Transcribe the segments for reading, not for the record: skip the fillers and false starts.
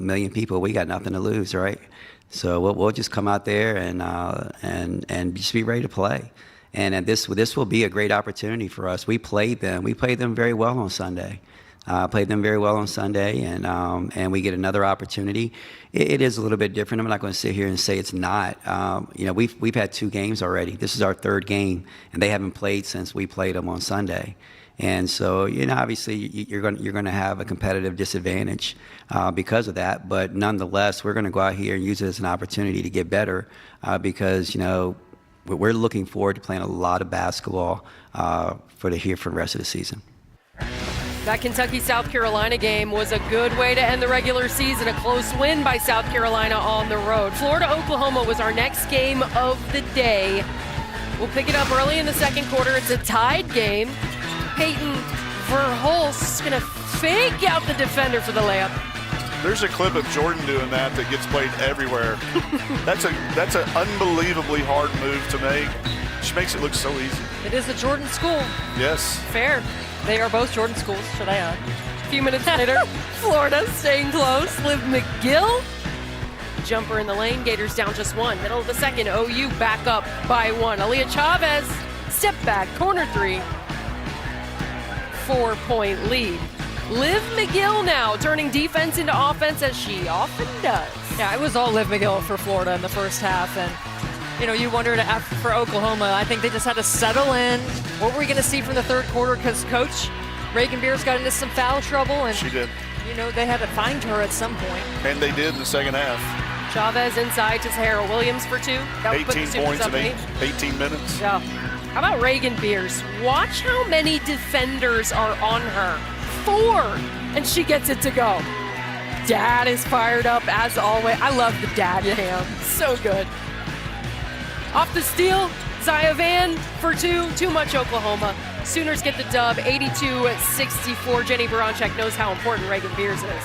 million people, we got nothing to lose, right? So we'll just come out there and just be ready to play. And this will be a great opportunity for us. We played them very well on Sunday. And we get another opportunity. It is a little bit different. I'm not going to sit here and say it's not. We've had 2 games already. This is our 3rd game, and they haven't played since we played them on Sunday. And so, obviously you're going to have a competitive disadvantage because of that. But nonetheless, we're going to go out here and use it as an opportunity to get better because, we're looking forward to playing a lot of basketball for the rest of the season. That Kentucky-South Carolina game was a good way to end the regular season, a close win by South Carolina on the road. Florida-Oklahoma was our next game of the day. We'll pick it up early in the second quarter. It's a tied game. Peyton Verhulst is going to fake out the defender for the layup. There's a clip of Jordan doing that gets played everywhere. That's an unbelievably hard move to make. She makes it look so easy. It is a Jordan school. Yes. Fair. They are both Jordan schools, should I add. A few minutes later, Florida staying close. Liv McGill, jumper in the lane. Gators down just 1. Middle of the second, OU back up by 1. Aaliyah Chavez, step back, corner 3. 4-point lead. Liv McGill now turning defense into offense as she often does. Yeah, it was all Liv McGill for Florida in the first half. And you wondered for Oklahoma, I think they just had to settle in. What were we going to see from the third quarter? Because Coach Reagan Beers got into some foul trouble. And she did. They had to find her at some point. And they did in the second half. Chavez inside to Sahara Williams for 2. 18 points in 18 minutes. Yeah. How about Reagan Beers? Watch how many defenders are on her. 4, and she gets it to go. Dad is fired up as always. I love the dad cam. So good. Off the steal, Zaya Van for 2. Too much Oklahoma. Sooners get the dub, 82-64. Jenny Baranchek knows how important Reagan Beers is.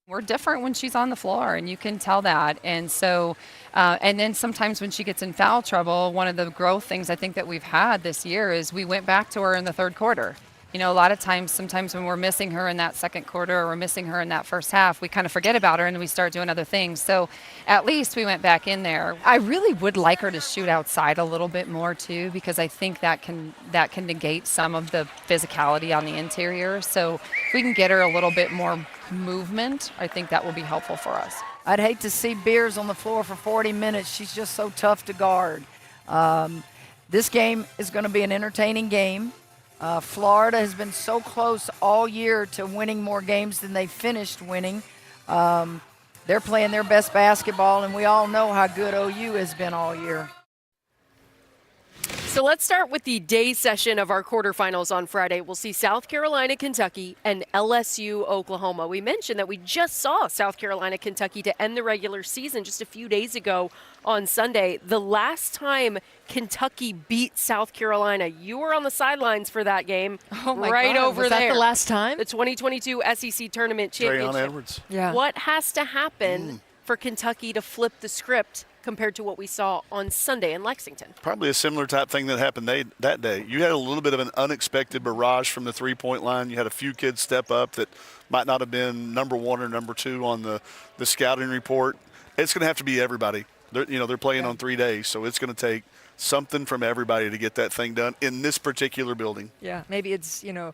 We're different when she's on the floor, and you can tell that. And so, and then sometimes when she gets in foul trouble, one of the growth things I think that we've had this year is we went back to her in the third quarter. A lot of times, sometimes when we're missing her in that second quarter or we're missing her in that first half, we kind of forget about her and we start doing other things. So at least we went back in there. I really would like her to shoot outside a little bit more too, because I think that can negate some of the physicality on the interior. So if we can get her a little bit more movement, I think that will be helpful for us. I'd hate to see Beers on the floor for 40 minutes. She's just so tough to guard. This game is going to be an entertaining game. Florida has been so close all year to winning more games than they finished winning. They're playing their best basketball, and we all know how good OU has been all year. So let's start with the day session of our quarterfinals on Friday. We'll see South Carolina, Kentucky, and LSU, Oklahoma. We mentioned that we just saw South Carolina, Kentucky to end the regular season just a few days ago on Sunday. The last time Kentucky beat South Carolina, you were on the sidelines for that game. Oh my right God. over Was there. that the last time? The 2022 SEC Tournament Championship. Trayon Edwards. Yeah. What has to happen for Kentucky to flip the script compared to what we saw on Sunday in Lexington? Probably a similar type thing that happened that day. You had a little bit of an unexpected barrage from the three-point line. You had a few kids step up that might not have been number 1 or number 2 on the scouting report. It's going to have to be everybody. They're playing on 3 days, so it's going to take something from everybody to get that thing done in this particular building. Yeah, maybe it's, 2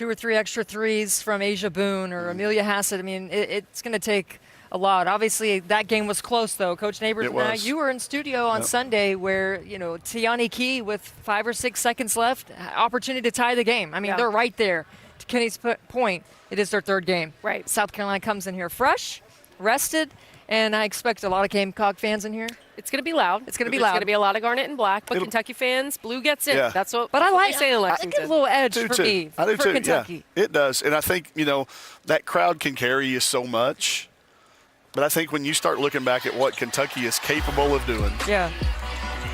or 3 extra threes from Asia Boone or Amelia Hassett. I mean, it's going to take a lot. Obviously, that game was close, though. Coach Neighbors and I, you were in studio on Sunday where, Tiani Key with 5 or 6 seconds left, opportunity to tie the game. I mean, they're right there. To Kenny's point, it is their 3rd game. Right. South Carolina comes in here fresh, rested, and I expect a lot of Gamecock fans in here. It's going to be loud. It's going to be loud. It's going to be a lot of garnet and black, but Kentucky fans, blue gets in. Yeah. That's what. But I like say in Lexington. I get a little edge for me. I do for too. Kentucky. Yeah, it does, and I think that crowd can carry you so much. But I think when you start looking back at what Kentucky is capable of doing,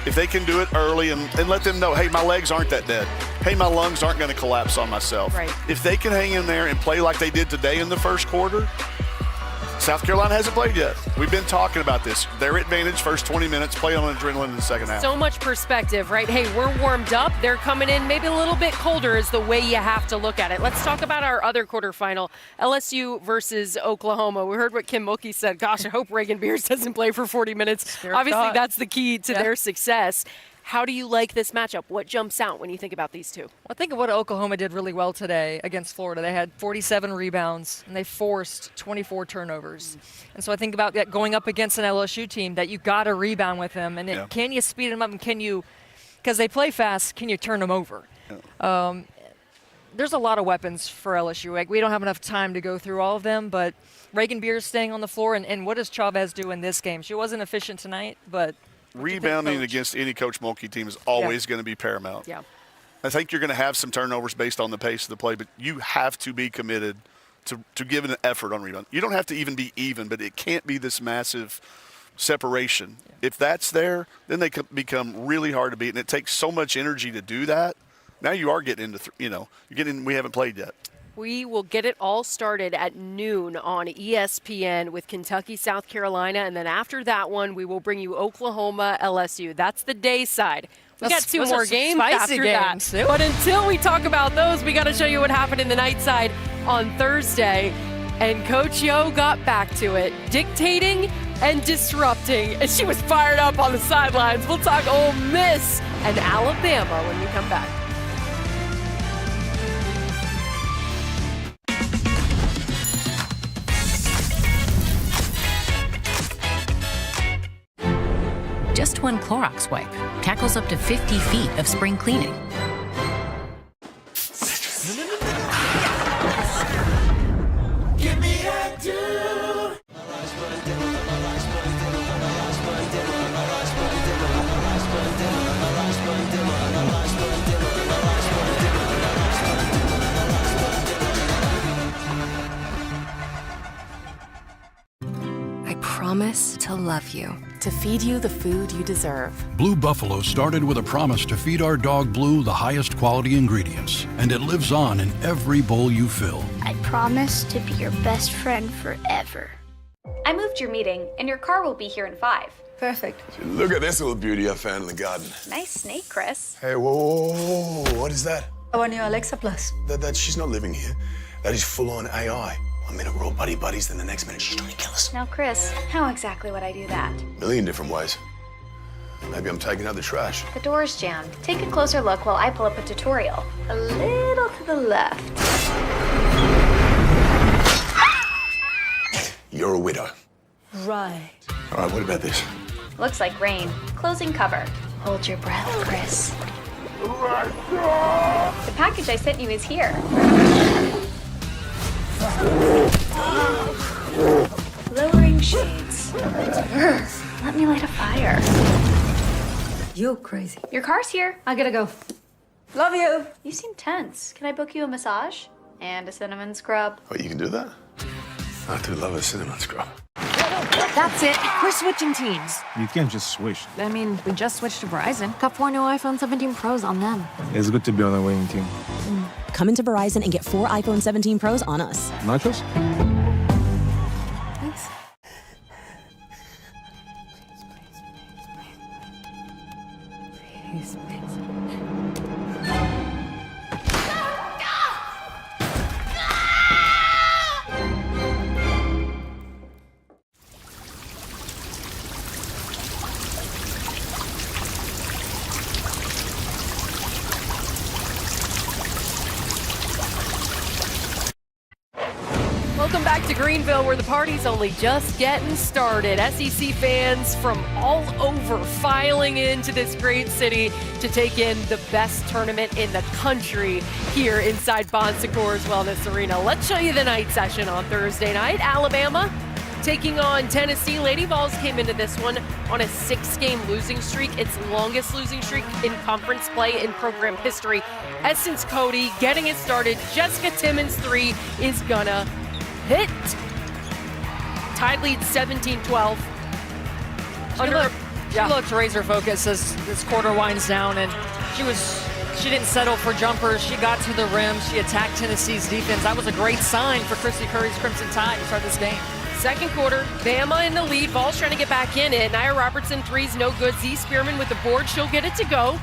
if they can do it early and let them know, hey, my legs aren't that dead. Hey, my lungs aren't going to collapse on myself. Right. If they can hang in there and play like they did today in the first quarter, South Carolina hasn't played yet. We've been talking about this. Their advantage, first 20 minutes, play on adrenaline in the second half. So much perspective, right? Hey, we're warmed up. They're coming in maybe a little bit colder is the way you have to look at it. Let's talk about our other quarterfinal, LSU versus Oklahoma. We heard what Kim Mulkey said. Gosh, I hope Reagan Beers doesn't play for 40 minutes. Obviously, that's the key to their success. How do you like this matchup? What jumps out when you think about these two? I think of what Oklahoma did really well today against Florida. They had 47 rebounds, and they forced 24 turnovers. And so I think about that going up against an LSU team that you got to rebound with them. And can you speed them up, and can you, because they play fast, can you turn them over? Yeah. There's a lot of weapons for LSU. Like, we don't have enough time to go through all of them, but Reagan Beers staying on the floor, and what does Chavez do in this game? She wasn't efficient tonight, but rebounding against any Coach Mulkey team is always going to be paramount. Yeah. I think you're going to have some turnovers based on the pace of the play, but you have to be committed to give an effort on rebound. You don't have to even be even, but it can't be this massive separation. Yeah. If that's there, then they become really hard to beat, and it takes so much energy to do that. Now you are getting into, we haven't played yet. We will get it all started at noon on ESPN with Kentucky, South Carolina, and then after that one, we will bring you Oklahoma, LSU. That's the day side. We got two more games after that. But until we talk about those, we got to show you what happened in the night side on Thursday. And Coach Yo got back to it, dictating and disrupting. And she was fired up on the sidelines. We'll talk Ole Miss and Alabama when we come back. Just one Clorox wipe tackles up to 50 feet of spring cleaning. Give me a do. I promise to love you. To feed you the food you deserve. Blue Buffalo started with a promise to feed our dog Blue the highest quality ingredients, and it lives on in every bowl you fill. I promise to be your best friend forever. I moved your meeting, and your car will be here in 5. Perfect. Look at this little beauty I found in the garden. Nice snake, Chris. Hey, whoa, what is that? Our new Alexa Plus. That she's not living here. That is full-on AI. One minute we're all buddies, then the next minute she's trying to kill us. Now, Chris, how exactly would I do that? A million different ways. Maybe I'm taking out the trash. The door's jammed. Take a closer look while I pull up a tutorial. A little to the left. You're a widow. Right. All right, what about this? Looks like rain. Closing cover. Hold your breath, Chris. The package I sent you is here. Lowering shades. Let me light a fire. You crazy. Your car's here. I gotta go. Love you. You seem tense. Can I book you a massage? And a cinnamon scrub? Oh, you can do that? I do love a cinnamon scrub. That's it. We're switching teams. You can't just switch. I mean, we just switched to Verizon. Got 4 new iPhone 17 Pros on them. It's good to be on a winning team. Come into Verizon and get 4 iPhone 17 Pros on us. Nachos? Thanks. Please, please. Welcome back to Greenville, where the party's only just getting started. SEC fans from all over filing into this great city to take in the best tournament in the country here inside Bon Secours Wellness Arena. Let's show you the night session on Thursday night. Alabama taking on Tennessee. Lady Vols came into this one on a 6-game losing streak, its longest losing streak in conference play in program history. Essence Cody getting it started. Jessica Timmons' 3 is gonna hit. Tide leads 17-12. She looked razor focused as this quarter winds down, and she didn't settle for jumpers. She got to the rim. She attacked Tennessee's defense. That was a great sign for Christy Curry's Crimson Tide to start this game. Second quarter, Bama in the lead. Ball's trying to get back in it. Nia Robertson three's no good. Z Spearman with the board. She'll get it to go.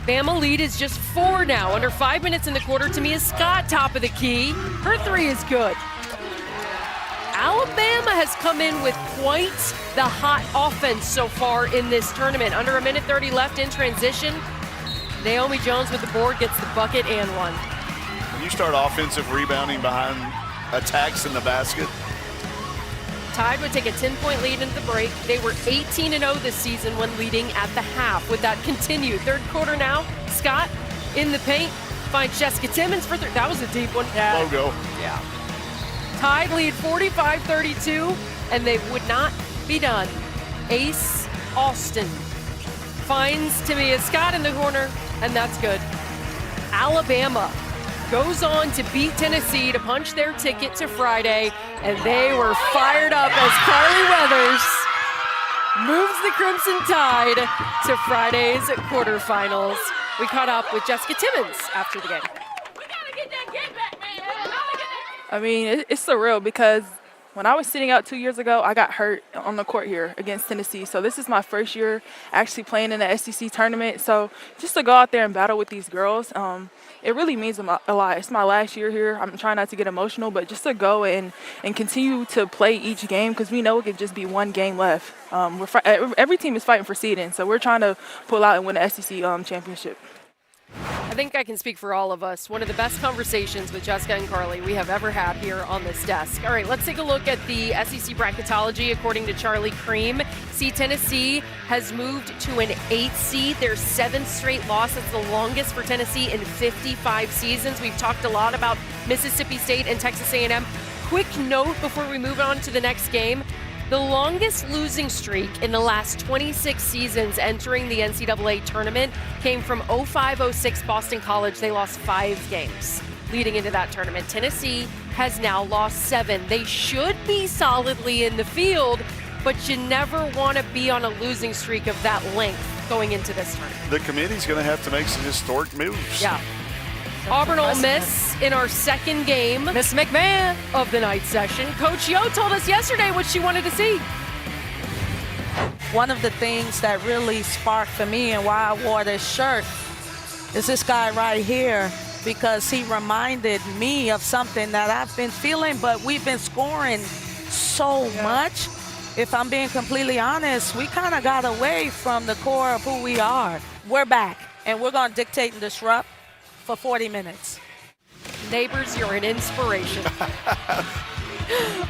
Bama lead is just 4 now. Under 5 minutes in the quarter. Tamia Scott top of the key. Her three is good. Alabama has come in with quite the hot offense so far in this tournament. Under a minute 30 left in transition. Naomi Jones with the board gets the bucket and one. When you start offensive rebounding behind attacks in the basket. Tide would take a 10-point lead into the break. They were 18-0 this season when leading at the half. With that continued. Third quarter now, Scott in the paint finds Jessica Timmons for three. That was a deep one. Logo. Yeah. Tide lead 45-32, and they would not be done. Ace Austin finds Tamia Scott in the corner, and that's good. Alabama goes on to beat Tennessee to punch their ticket to Friday, and they were fired up as Carly Weathers moves the Crimson Tide to Friday's quarterfinals. We caught up with Jessica Timmons after the game. I mean, it's surreal because when I was sitting out 2 years ago, I got hurt on the court here against Tennessee. So this is my first year actually playing in the SEC tournament. So just to go out there and battle with these girls, it really means a lot. It's my last year here. I'm trying not to get emotional, but just to go and continue to play each game because we know it could just be one game left. Every team is fighting for seeding, so we're trying to pull out and win the SEC championship. I think I can speak for all of us. One of the best conversations with Jessica and Carly we have ever had here on this desk. All right, let's take a look at the SEC bracketology according to Charlie Cream. See, Tennessee has moved to an 8th seed. Their 7th straight loss. That's the longest for Tennessee in 55 seasons. We've talked a lot about Mississippi State and Texas A&M. Quick note before we move on to the next game. The longest losing streak in the last 26 seasons entering the NCAA tournament came from 05-06 Boston College. They lost 5 games leading into that tournament. Tennessee has now lost 7. They should be solidly in the field, but you never want to be on a losing streak of that length going into this tournament. The committee's going to have to make some historic moves. Yeah. Auburn Ole Miss in our second game. Miss McMahon of the night session. Coach Yo told us yesterday what she wanted to see. One of the things that really sparked for me and why I wore this shirt is this guy right here, because he reminded me of something that I've been feeling, but we've been scoring so much. If I'm being completely honest, we kind of got away from the core of who we are. We're back, and we're going to dictate and disrupt for 40 minutes. Neighbors, you're an inspiration.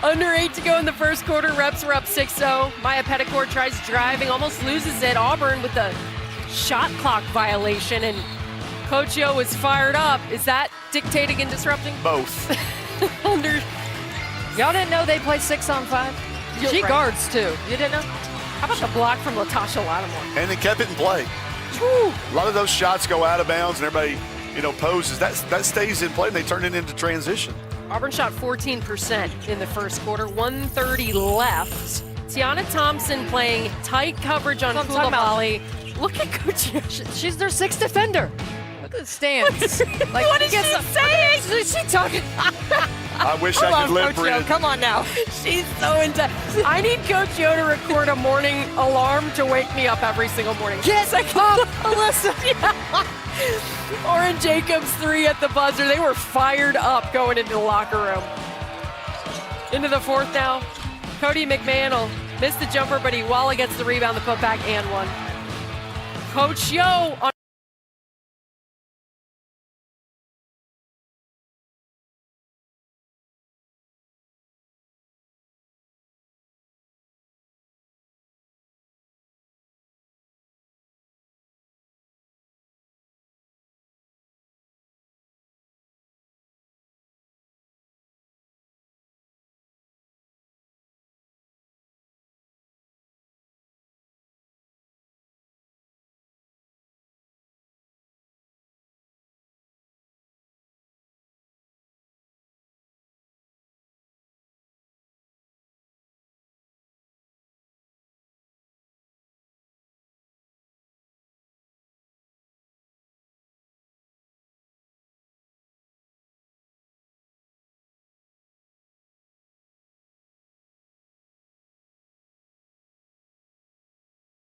Under 8 to go in the first quarter. Reps were up 6-0. Maya Petticourt tries driving, almost loses it. Auburn with a shot clock violation, and Coach Yo was fired up. Is that dictating and disrupting? Both. Y'all didn't know they play 6-on-5? She guards too. You didn't know? How about the block from Latasha Lattimore? And they kept it in play. Woo. A lot of those shots go out of bounds, and everybody, poses. That stays in play, and they turn it into transition. Auburn shot 14% in the first quarter, 1:30 left. Tiana Thompson playing tight coverage on Koulibaly. Look at Coach Yo. She's their 6th defender. Look at the stance. What is she saying? Is she talking? I wish I could live, Brent. Come on now. She's so intense. I need Coach Yo to record a morning alarm to wake me up every single morning. Get up, Alyssa. Yeah. Oren Jacobs 3 at the buzzer. They were fired up going into the locker room. Into the fourth now. Cody McMahon will miss the jumper, but Iwala gets the rebound, the putback, and one. Coach Yo on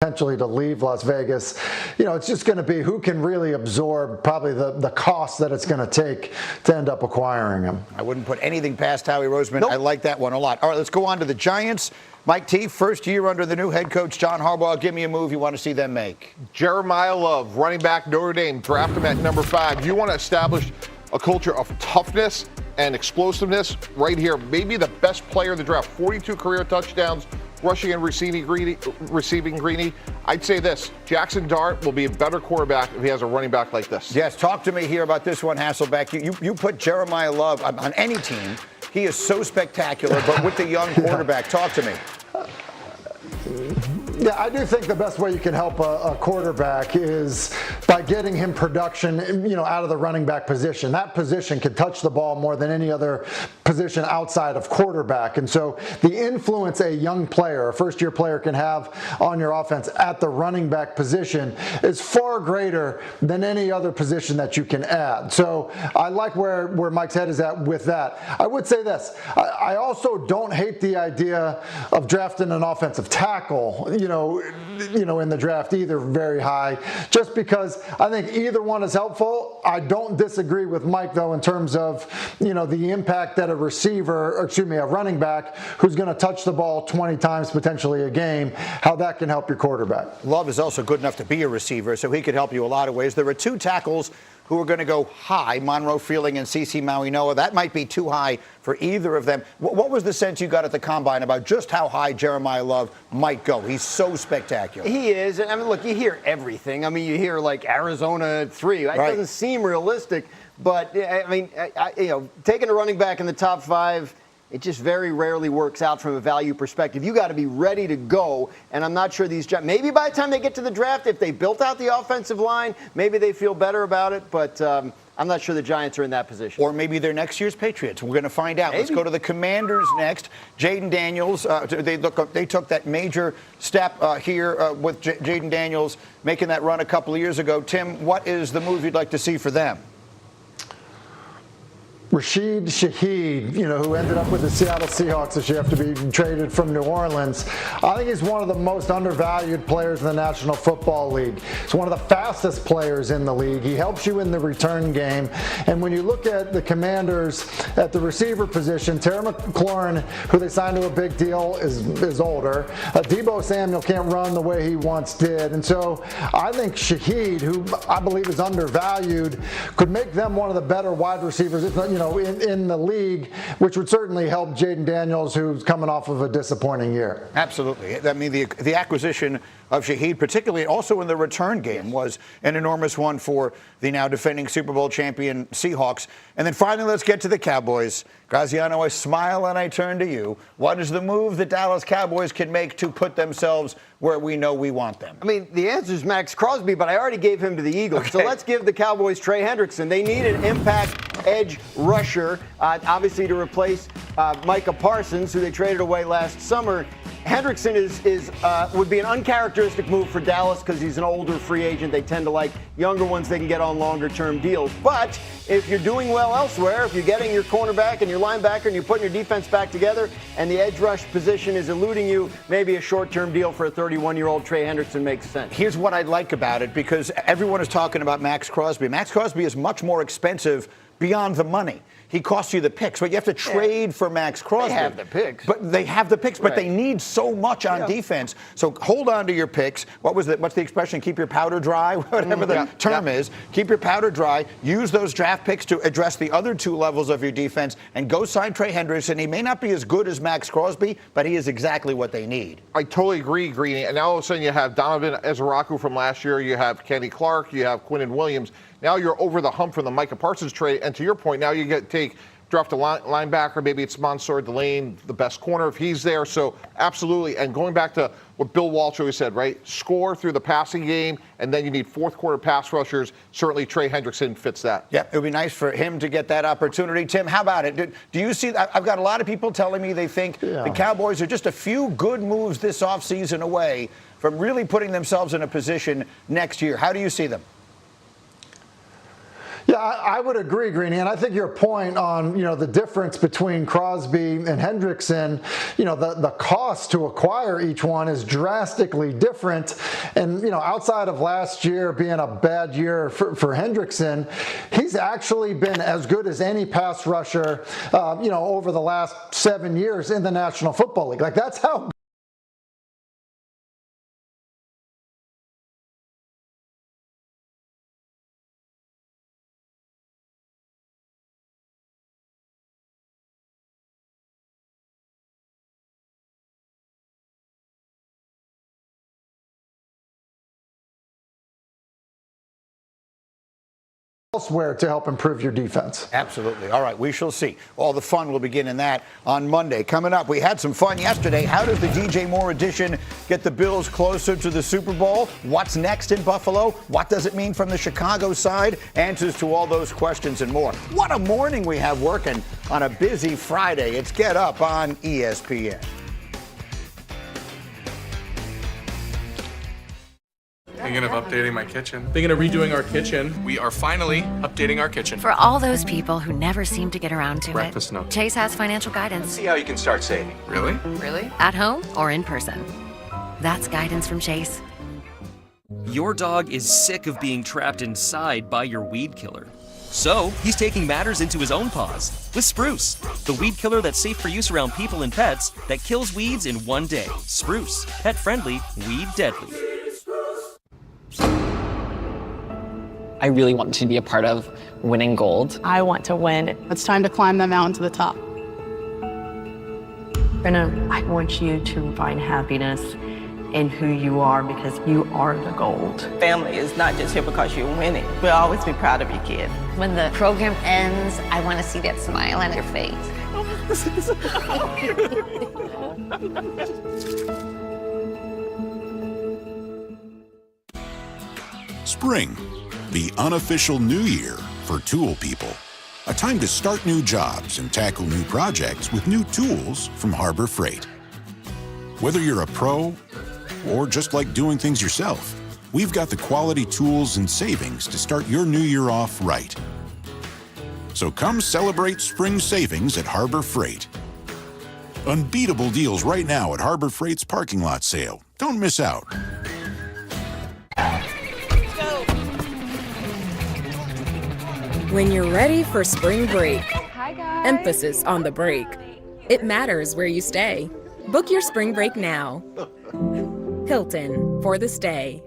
potentially to leave Las Vegas. It's just going to be who can really absorb probably the cost that it's going to take to end up acquiring him. I wouldn't put anything past Howie Roseman. Nope. I like that one a lot. All right, let's go on to the Giants. Mike T, first year under the new head coach John Harbaugh. Give me a move you want to see them make. Jeremiah Love, running back, Notre Dame, draft him at number 5. You want to establish a culture of toughness and explosiveness right here. Maybe the best player in the draft, 42 career touchdowns, rushing and receiving Greeny. I'd say this, Jackson Dart will be a better quarterback if he has a running back like this. Yes, talk to me here about this one, Hasselbeck. You put Jeremiah Love on any team. He is so spectacular, but with the young quarterback, talk to me. Yeah, I do think the best way you can help a quarterback is by getting him production, out of the running back position. That position can touch the ball more than any other position outside of quarterback. And so the influence a young player, a first-year player can have on your offense at the running back position is far greater than any other position that you can add. So I like where Mike's head is at with that. I would say this. I also don't hate the idea of drafting an offensive tackle, in the draft either very high, just because I think either one is helpful. I don't disagree with Mike, though, in terms of, the impact that a running back who's going to touch the ball 20 times potentially a game, how that can help your quarterback. Love is also good enough to be a receiver, so he could help you a lot of ways. There are 2 tackles who are going to go high, Monroe Fielding and CeCe Mauinoa. That might be too high for either of them. What was the sense you got at the Combine about just how high Jeremiah Love might go? He's so spectacular. He is. And, look, you hear everything. You hear, like, Arizona at 3. It doesn't seem realistic. But, taking a running back in the top 5, it just very rarely works out from a value perspective. You got to be ready to go, and I'm not sure maybe by the time they get to the draft, if they built out the offensive line, maybe they feel better about it, but I'm not sure the Giants are in that position. Or maybe they're next year's Patriots. We're going to find out. Maybe. Let's go to the Commanders next. Jaden Daniels, they took that major step here with Jaden Daniels making that run a couple of years ago. Tim, what is the move you'd like to see for them? Rashid Shaheed, who ended up with the Seattle Seahawks this year after being traded from New Orleans. I think he's one of the most undervalued players in the National Football League. He's one of the fastest players in the league. He helps you in the return game. And when you look at the Commanders at the receiver position, Terry McLaurin, who they signed to a big deal, is older. Deebo Samuel can't run the way he once did. And so I think Shaheed, who I believe is undervalued, could make them one of the better wide receivers, if not, in the league, which would certainly help Jaden Daniels, who's coming off of a disappointing year. Absolutely. The acquisition of Shaheed, particularly also in the return game, was an enormous one for the now defending Super Bowl champion Seahawks. And then finally, let's get to the Cowboys. Graziano, I smile and I turn to you. What is the move the Dallas Cowboys can make to put themselves where we know we want them? The answer is Max Crosby, but I already gave him to the Eagles. Okay. So let's give the Cowboys Trey Hendrickson. They need an impact edge rusher, obviously to replace Micah Parsons, who they traded away last summer. Hendrickson would be an uncharacteristic move for Dallas because he's an older free agent. They tend to like younger ones they can get on longer-term deals. But if you're doing well elsewhere, if you're getting your cornerback and your linebacker and you're putting your defense back together and the edge rush position is eluding you, maybe a short-term deal for a 31-year-old Trey Hendrickson makes sense. Here's what I like about it, because everyone is talking about Max Crosby. Max Crosby is much more expensive beyond the money. He costs you the picks, but you have to trade for Max Crosby. They have the picks. But they have the picks, but they need so much on defense. So hold on to your picks. What's the expression? Keep your powder dry, whatever the term is. Keep your powder dry. Use those draft picks to address the other 2 levels of your defense, and go sign Trey Hendrickson. He may not be as good as Max Crosby, but he is exactly what they need. I totally agree, Greeny. And now all of a sudden you have Donovan Ezeraku from last year. You have Kenny Clark. You have Quinnen Williams. Now you're over the hump from the Micah Parsons trade. And to your point, now you draft a linebacker, maybe it's Mansour Delane, the best corner if he's there. So absolutely. And going back to what Bill Walsh always said, right? Score through the passing game, and then you need fourth quarter pass rushers. Certainly Trey Hendrickson fits that. Yeah, it would be nice for him to get that opportunity. Tim, how about it? Do you see that? I've got a lot of people telling me they think the Cowboys are just a few good moves this offseason away from really putting themselves in a position next year. How do you see them? Yeah, I would agree, Greeny, and I think your point on, the difference between Crosby and Hendrickson, the cost to acquire each one is drastically different. And, outside of last year being a bad year for Hendrickson, he's actually been as good as any pass rusher, over the last 7 years in the National Football League. Like, that's how elsewhere to help improve your defense. Absolutely. All right, we shall see. All the fun will begin in that on Monday. Coming up, we had some fun yesterday. How does the DJ Moore edition get the Bills closer to the Super Bowl? What's next in Buffalo? What does it mean from the Chicago side? Answers to all those questions and more. What a morning we have working on a busy Friday. It's Get Up on ESPN. Thinking of updating my kitchen. Thinking of redoing our kitchen. We are finally updating our kitchen. For all those people who never seem to get around to Breakfast note. Chase has financial guidance. See how you can start saving. Really? Really? At home or in person. That's guidance from Chase. Your dog is sick of being trapped inside by your weed killer. So, he's taking matters into his own paws with Spruce, the weed killer that's safe for use around people and pets that kills weeds in one day. Spruce, pet friendly, weed deadly. I really want to be a part of winning gold. I want to win. It's time to climb that mountain to the top. Brenna, I want you to find happiness in who you are because you are the gold. Family is not just here because you're winning. We'll always be proud of your kid. When the program ends, I want to see that smile on your face. Spring, the unofficial new year for tool people. A time to start new jobs and tackle new projects with new tools from Harbor Freight. Whether you're a pro or just like doing things yourself, we've got the quality tools and savings to start your new year off right. So come celebrate spring savings at Harbor Freight. Unbeatable deals right now at Harbor Freight's parking lot sale. Don't miss out. When you're ready for spring break, emphasis on the break. It matters where you stay. Book your spring break now. Hilton for the stay.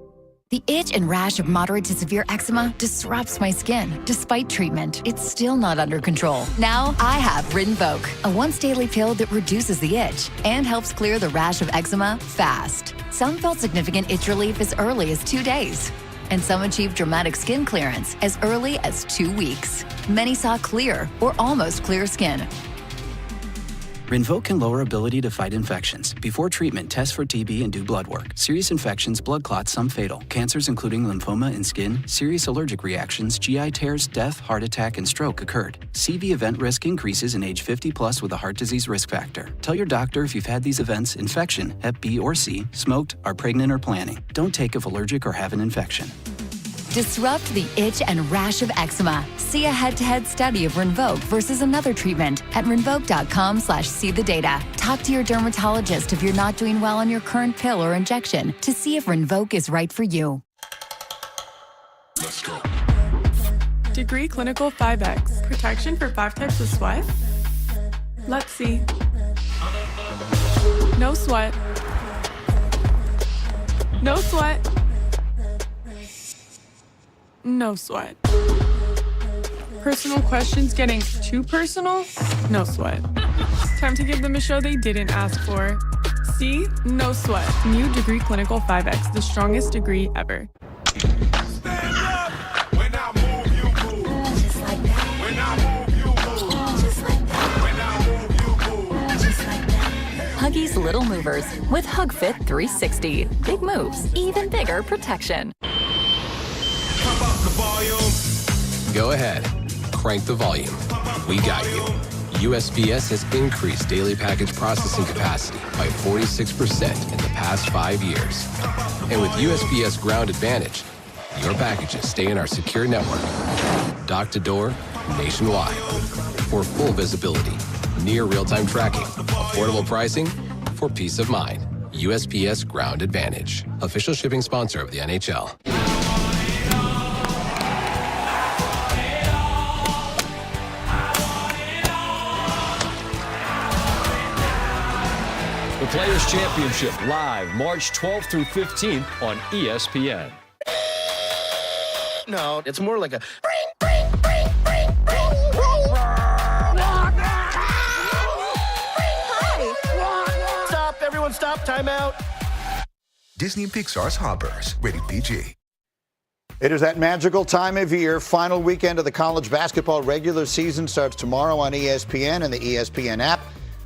The itch and rash of moderate to severe eczema disrupts my skin. Despite treatment, it's still not under control. Now I have Rinvoq, a once-daily pill that reduces the itch and helps clear the rash of eczema fast. Some felt significant itch relief as early as 2 days, and some achieved dramatic skin clearance as early as 2 weeks. Many saw clear or almost clear skin. Rinvoq can lower ability to fight infections. Before treatment, test for TB and do blood work. Serious infections, blood clots, some fatal. Cancers including lymphoma and skin, serious allergic reactions, GI tears, death, heart attack, and stroke occurred. CV event risk increases in age 50 plus with a heart disease risk factor. Tell your doctor if you've had these events, infection, Hep B or C, smoked, are pregnant or planning. Don't take if allergic or have an infection. Disrupt the itch and rash of eczema. See a head-to-head study of Rinvoq versus another treatment at Rinvoq.com/see the data. Talk to your dermatologist if you're not doing well on your current pill or injection to see if Rinvoq is right for you. Let's go. Degree Clinical 5X. Protection for 5 types of sweat? Let's see. No sweat. No sweat. No sweat. Personal questions getting too personal? No sweat. Time to give them a show they didn't ask for. See? No sweat. New Degree Clinical 5X, the strongest degree ever. Stand up. When I move, you move. Just like that. When I move, you move. Just like that. When I move, you move. Just like that. Huggies Little Movers with HugFit 360. Big moves, even bigger protection. Go ahead, crank the volume. We got you. USPS has increased daily package processing capacity by 46% in the past 5 years. And with USPS Ground Advantage, your packages stay in our secure network dock to door, nationwide. For full visibility, near real-time tracking, affordable pricing, for peace of mind. USPS Ground Advantage, official shipping sponsor of the NHL. The Players' Championship live March 12th through 15th on ESPN. No, it's more like a stop, everyone stop, timeout. Disney Pixar's Hoppers, rated PG. It is that magical time of year. Final weekend of the college basketball regular season starts tomorrow on ESPN and the ESPN app.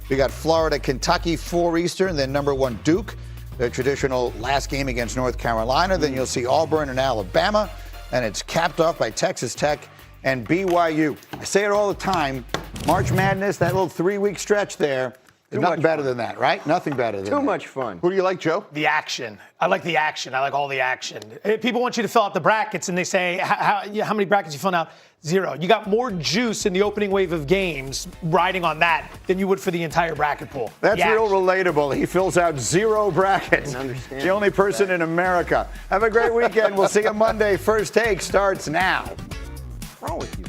We got Florida, Kentucky, 4 Eastern, then number 1 Duke, their traditional last game against North Carolina. Then you'll see Auburn and Alabama, and it's capped off by Texas Tech and BYU. I say it all the time, March Madness, that little 3-week stretch there, there's nothing better than that, right? Nothing better than that. Too much fun. Who do you like, Joe? The action. I like the action. I like all the action. People want you to fill out the brackets, and they say, how many brackets you filling out? 0. You got more juice in the opening wave of games riding on that than you would for the entire bracket pool. That's real relatable. He fills out 0 brackets. The only person in America. Have a great weekend. We'll see you Monday. First Take starts now. What's wrong with you?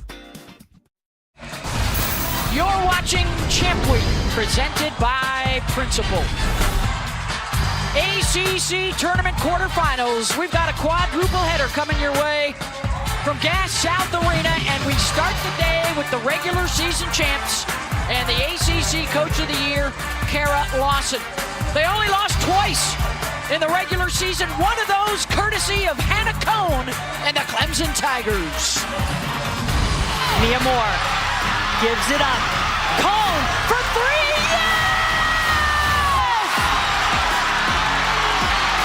You're watching Champ Week, presented by Principal. ACC Tournament quarterfinals. We've got a quadruple header coming your way from Gas South Arena, and we start the day with the regular season champs and the ACC Coach of the Year, Kara Lawson. They only lost twice in the regular season, one of those courtesy of Hannah Cohn and the Clemson Tigers. Mia Moore gives it up. Cohn for 3. Yes!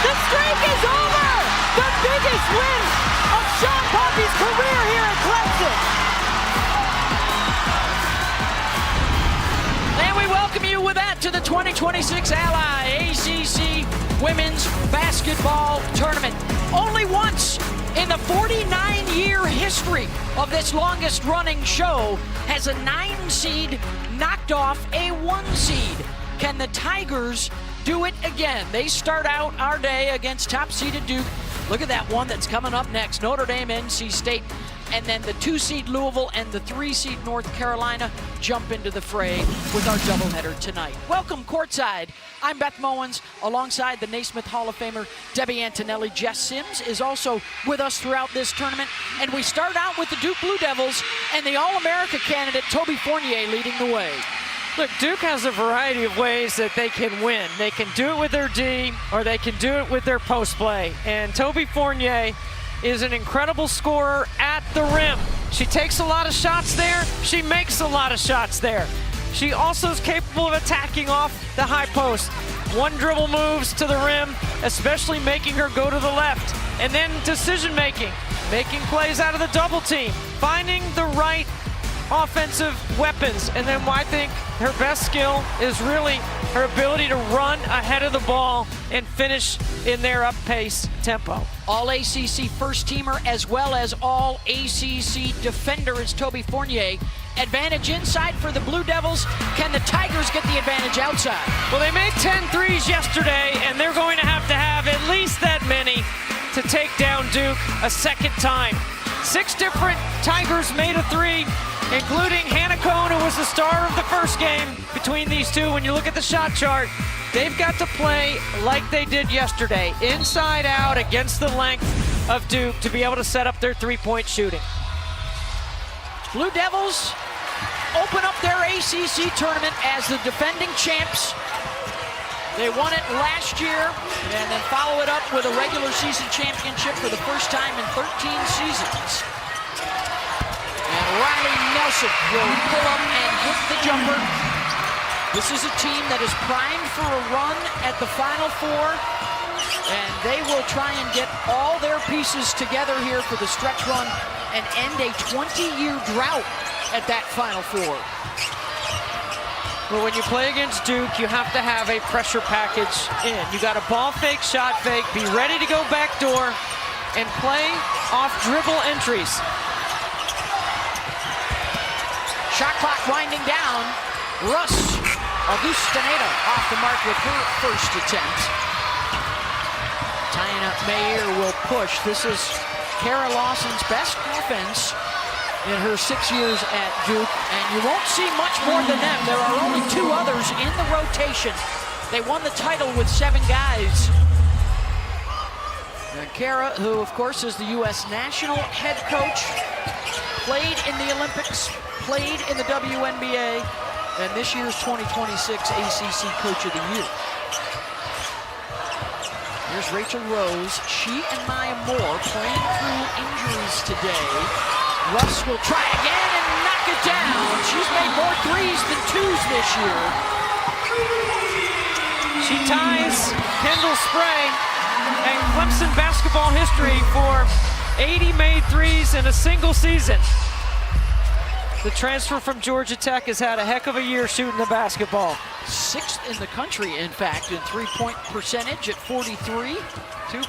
The streak is over. The biggest win of Sean Poppy's career here at Clemson. And we welcome you with that to the 2026 Ally ACC Women's Basketball Tournament. Only once in the 49-year history of this longest-running show has a 9 seed knocked off a 1 seed. Can the Tigers do it again? They start out our day against top-seeded Duke. Look at that one that's coming up next. Notre Dame, NC State. And then the 2 seed Louisville and the 3 seed North Carolina jump into the fray with our doubleheader tonight. Welcome courtside. I'm Beth Mowens alongside the Naismith Hall of Famer Debbie Antonelli. Jess Sims is also with us throughout this tournament. And we start out with the Duke Blue Devils and the All-America candidate Toby Fournier leading the way. Look, Duke has a variety of ways that they can win. They can do it with their D, or they can do it with their post play. And Toby Fournier is an incredible scorer at the rim. She takes a lot of shots there. She makes a lot of shots there. She also is capable of attacking off the high post. 1 dribble moves to the rim, especially making her go to the left. And then decision making plays out of the double team, finding the right offensive weapons. And then I think her best skill is really her ability to run ahead of the ball and finish in their up pace tempo. All ACC first teamer as well as all ACC defender is Toby Fournier. Advantage inside for the Blue Devils. Can the Tigers get the advantage outside? Well, they made 10 threes yesterday, and they're going to have at least that many to take down Duke a second time. 6 different Tigers made a 3, including Hannah Cohn, who was the star of the first game between these two. When you look at the shot chart, they've got to play like they did yesterday, inside out against the length of Duke to be able to set up their 3-point shooting. Blue Devils open up their ACC tournament as the defending champs. They won it last year and then follow it up with a regular season championship for the first time in 13 seasons. And Riley Nelson will pull up and hit the jumper. This is a team that is primed for a run at the Final Four, and they will try and get all their pieces together here for the stretch run and end a 20-year drought at that Final Four. Well, when you play against Duke, you have to have a pressure package in. You got a ball fake, shot fake, be ready to go backdoor, and play off dribble entries. Shot clock winding down. Russ Augustinado off the mark with her first attempt. Taina Mayer will push. This is Kara Lawson's best offense in her 6 years at Duke, and you won't see much more than them. There are only 2 others in the rotation. They won the title with 7 guys. And Kara, who of course is the U.S. national head coach, played in the Olympics, played in the WNBA, and this year's 2026 ACC Coach of the Year. Here's Rachel Rose. She and Maya Moore playing through injuries today. Russ will try again and knock it down. She's made more threes than 2s this year. She ties Kendall Spray and Clemson basketball history for 80 made threes in a single season. The transfer from Georgia Tech has had a heck of a year shooting the basketball. 6th in the country, in fact, in three-point percentage at 43. Two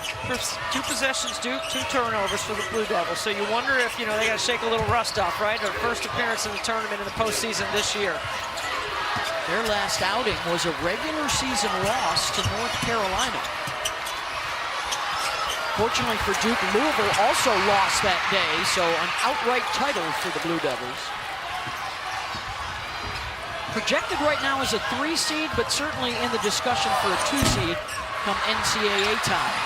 possessions, Duke, 2 turnovers for the Blue Devils. So you wonder if, they got to shake a little rust off, right? Her first appearance in the tournament in the postseason this year. Their last outing was a regular season loss to North Carolina. Fortunately for Duke, Louisville also lost that day, so an outright title for the Blue Devils. Projected right now as a 3 seed, but certainly in the discussion for a 2 seed come NCAA time.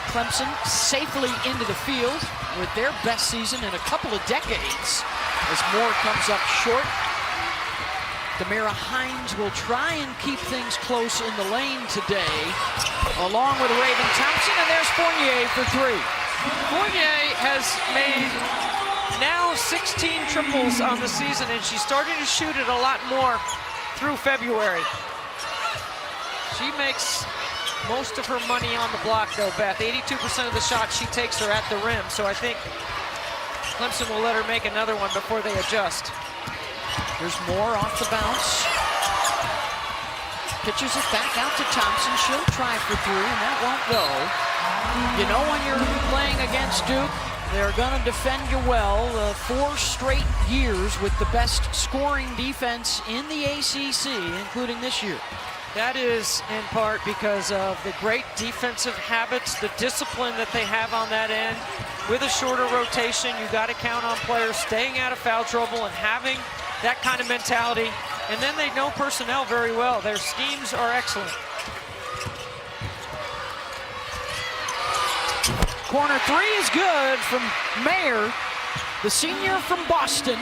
Clemson safely into the field with their best season in a couple of decades as Moore comes up short. Demira Hines will try and keep things close in the lane today, along with Raven Thompson, and there's Fournier for 3. Fournier has made now 16 triples on the season, and she's starting to shoot it a lot more through February. She makes most of her money on the block, though, Beth. 82% of the shots she takes are at the rim, so I think Clemson will let her make another one before they adjust. There's Moore off the bounce. Pitches it back out to Thompson. She'll try for 3, and that won't go. You know when you're playing against Duke, they're going to defend you well. 4 straight years with the best scoring defense in the ACC, including this year. That is in part because of the great defensive habits, the discipline that they have on that end. With a shorter rotation, you got to count on players staying out of foul trouble and having that kind of mentality. And then they know personnel very well. Their schemes are excellent. Corner 3 is good from Mayer, the senior from Boston.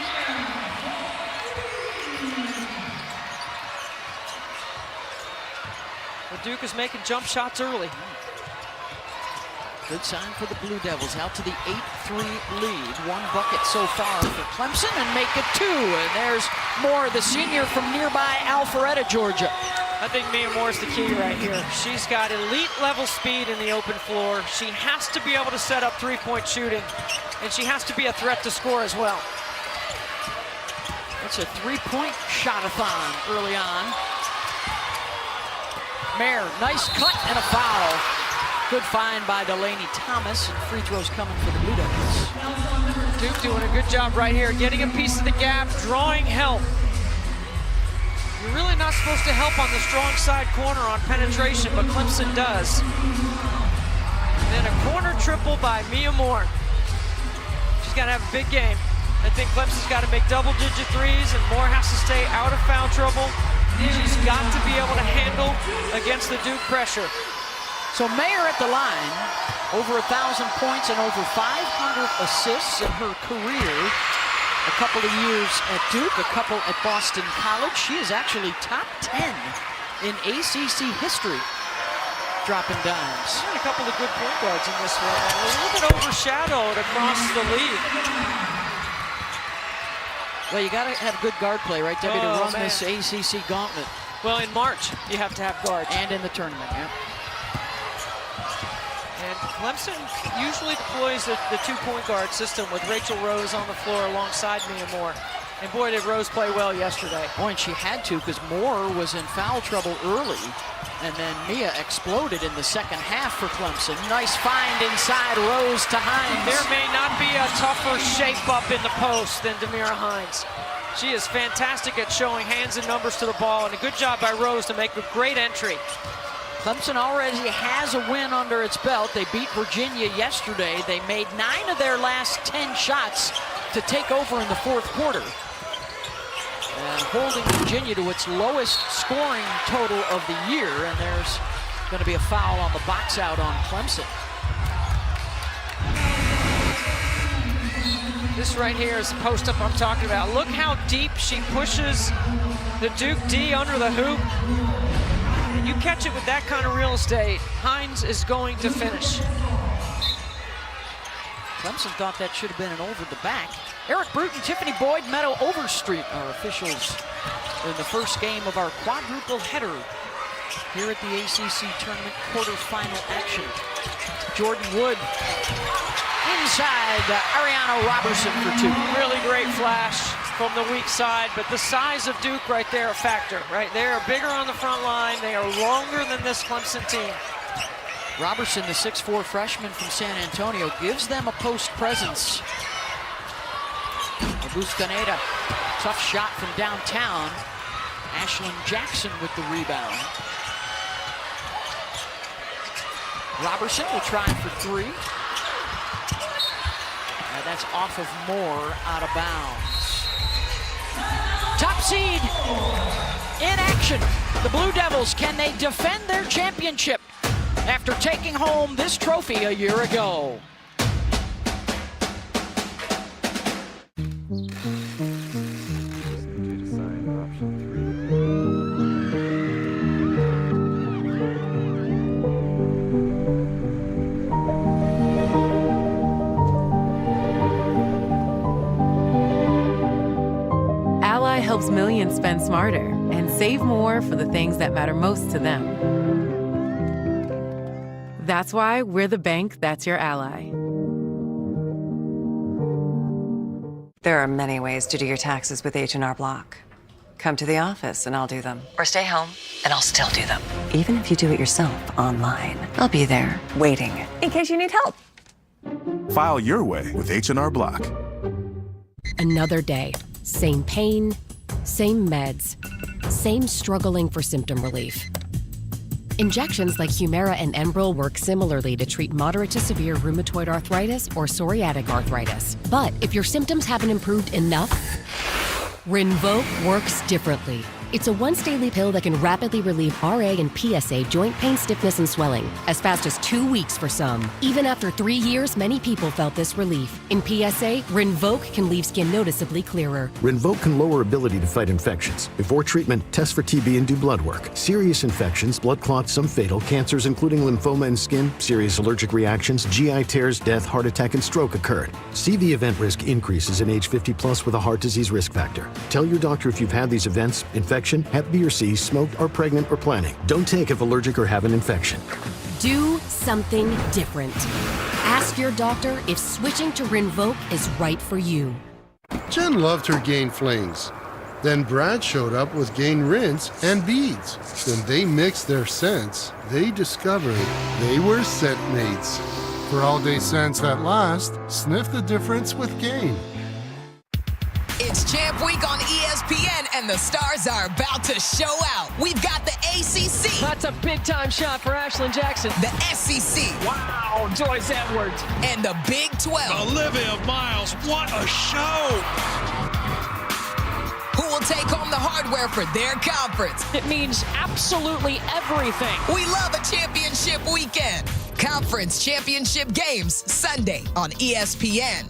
Duke is making jump shots early. Good sign for the Blue Devils, out to the 8-3 lead. 1 bucket so far for Clemson, and make it 2. And there's Moore, the senior from nearby Alpharetta, Georgia. I think Mia Moore's the key right here. She's got elite level speed in the open floor. She has to be able to set up 3-point shooting, and she has to be a threat to score as well. It's a 3-point shot-a-thon early on. Mayer, nice cut and a foul. Good find by Delaney Thomas, and free throws coming for the Blue Devils. Duke doing a good job right here, getting a piece of the gap, drawing help. You're really not supposed to help on the strong side corner on penetration, but Clemson does. And then a corner triple by Mia Moore. She's got to have a big game. I think Clemson's got to make double-digit threes, and Moore has to stay out of foul trouble. She's got to be able to handle against the Duke pressure. So Mayer at the line, over 1,000 points and over 500 assists in her career. A couple of years at Duke, a couple at Boston College. She is actually top 10 in ACC history, dropping dimes. And a couple of good point guards in this one. A little bit overshadowed across the league. Well, you got to have good guard play, right, Debbie, to run this ACC gauntlet. Well, in March, you have to have guards. And in the tournament, yeah. And Clemson usually deploys the 2-point guard system with Rachel Rose on the floor alongside Mia Moore. And boy, did Rose play well yesterday. Boy, and she had to because Moore was in foul trouble early. And then Mia exploded in the second half for Clemson. Nice find inside, Rose to Hines. There may not be a tougher shape-up in the post than Demira Hines. She is fantastic at showing hands and numbers to the ball, and a good job by Rose to make a great entry. Clemson already has a win under its belt. They beat Virginia yesterday. They made 9 of their last 10 shots to take over in the fourth quarter. And holding Virginia to its lowest scoring total of the year, and there's going to be a foul on the box out on Clemson. This right here is the post-up I'm talking about. Look how deep she pushes the Duke D under the hoop. And you catch it with that kind of real estate, Hines is going to finish. Clemson thought that should have been an over the back. Eric Bruton, Tiffany Boyd, Meadow Overstreet are officials in the first game of our quadruple header here at the ACC tournament quarterfinal action. Jordan Wood inside Ariana Robertson for 2. Really great flash from the weak side, but the size of Duke right there a factor, right? They are bigger on the front line. They are longer than this Clemson team. Robertson, the 6'4" freshman from San Antonio, gives them a post presence. Buscaneda, tough shot from downtown. Ashlyn Jackson with the rebound. Robertson will try for 3. That's off of Moore, out of bounds. Top seed in action. The Blue Devils, can they defend their championship after taking home this trophy a year ago? Helps millions spend smarter and save more for the things that matter most to them. That's why we're the bank that's your ally. There are many ways to do your taxes with H&R Block. Come to the office and I'll do them. Or stay home and I'll still do them. Even if you do it yourself online, I'll be there waiting in case you need help. File your way with H&R Block. Another day. Same pain, same meds, same struggling for symptom relief. Injections like Humira and Enbrel work similarly to treat moderate to severe rheumatoid arthritis or psoriatic arthritis. But if your symptoms haven't improved enough, Rinvoq works differently. It's a once-daily pill that can rapidly relieve RA and PSA joint pain, stiffness, and swelling, as fast as 2 weeks for some. Even after 3 years, many people felt this relief. In PSA, Rinvoq can leave skin noticeably clearer. Rinvoq can lower ability to fight infections. Before treatment, test for TB and do blood work. Serious infections, blood clots, some fatal, cancers including lymphoma and skin, serious allergic reactions, GI tears, death, heart attack, and stroke occurred. CV event risk increases in age 50 plus with a heart disease risk factor. Tell your doctor if you've had these events, infection, Hep B or C, smoked, are pregnant, or planning. Don't take if allergic or have an infection. Do something different. Ask your doctor if switching to Rinvoq is right for you. Jen loved her Gain flings. Then Brad showed up with Gain rinse and beads. When they mixed their scents, they discovered they were scent mates. For all-day scents that last, sniff the difference with Gain. It's Champ Week on ESPN, and the stars are about to show out. We've got the ACC. That's a big-time shot for Ashlyn Jackson. The SEC. Wow, Joyce Edwards. And the Big 12. Olivia Miles, what a show! Who will take home the hardware for their conference? It means absolutely everything. We love a championship weekend. Conference championship games, Sunday on ESPN.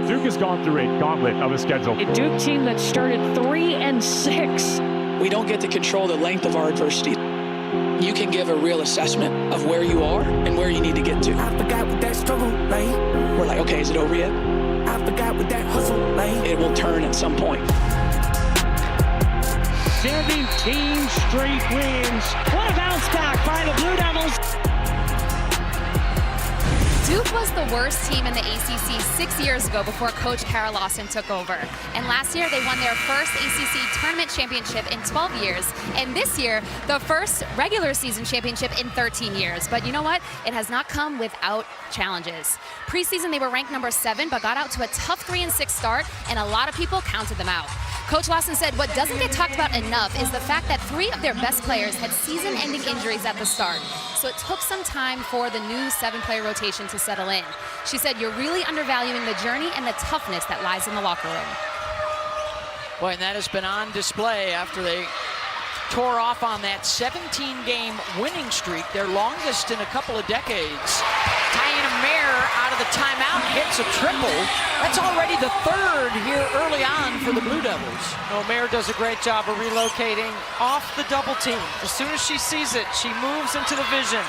Duke has gone through a gauntlet of a schedule. A Duke team that started 3-6. We don't get to control the length of our adversity. You can give a real assessment of where you are and where you need to get to. I forgot what that struggle like. We're like, okay, is it over yet? I forgot what that hustle like. It will turn at some point. 17 straight wins. What a bounce back by the Blue Devils. Duke was the worst team in the ACC 6 years ago before Coach Kara Lawson took over. And last year, they won their first ACC tournament championship in 12 years. And this year, the first regular season championship in 13 years. But you know what? It has not come without challenges. Preseason, they were ranked number 7, but got out to a tough 3-6 start, and a lot of people counted them out. Coach Lawson said what doesn't get talked about enough is the fact that 3 of their best players had season-ending injuries at the start. So it took some time for the new 7-player rotation to settle in. She said, you're really undervaluing the journey and the toughness that lies in the locker room. Boy, and that has been on display after they tore off on that 17-game winning streak, their longest in a couple of decades. Tiana Mayer out of the timeout hits a triple. That's already the 3rd here early on for the Blue Devils. Oh, Mayer does a great job of relocating off the double team. As soon as she sees it, she moves into the vision.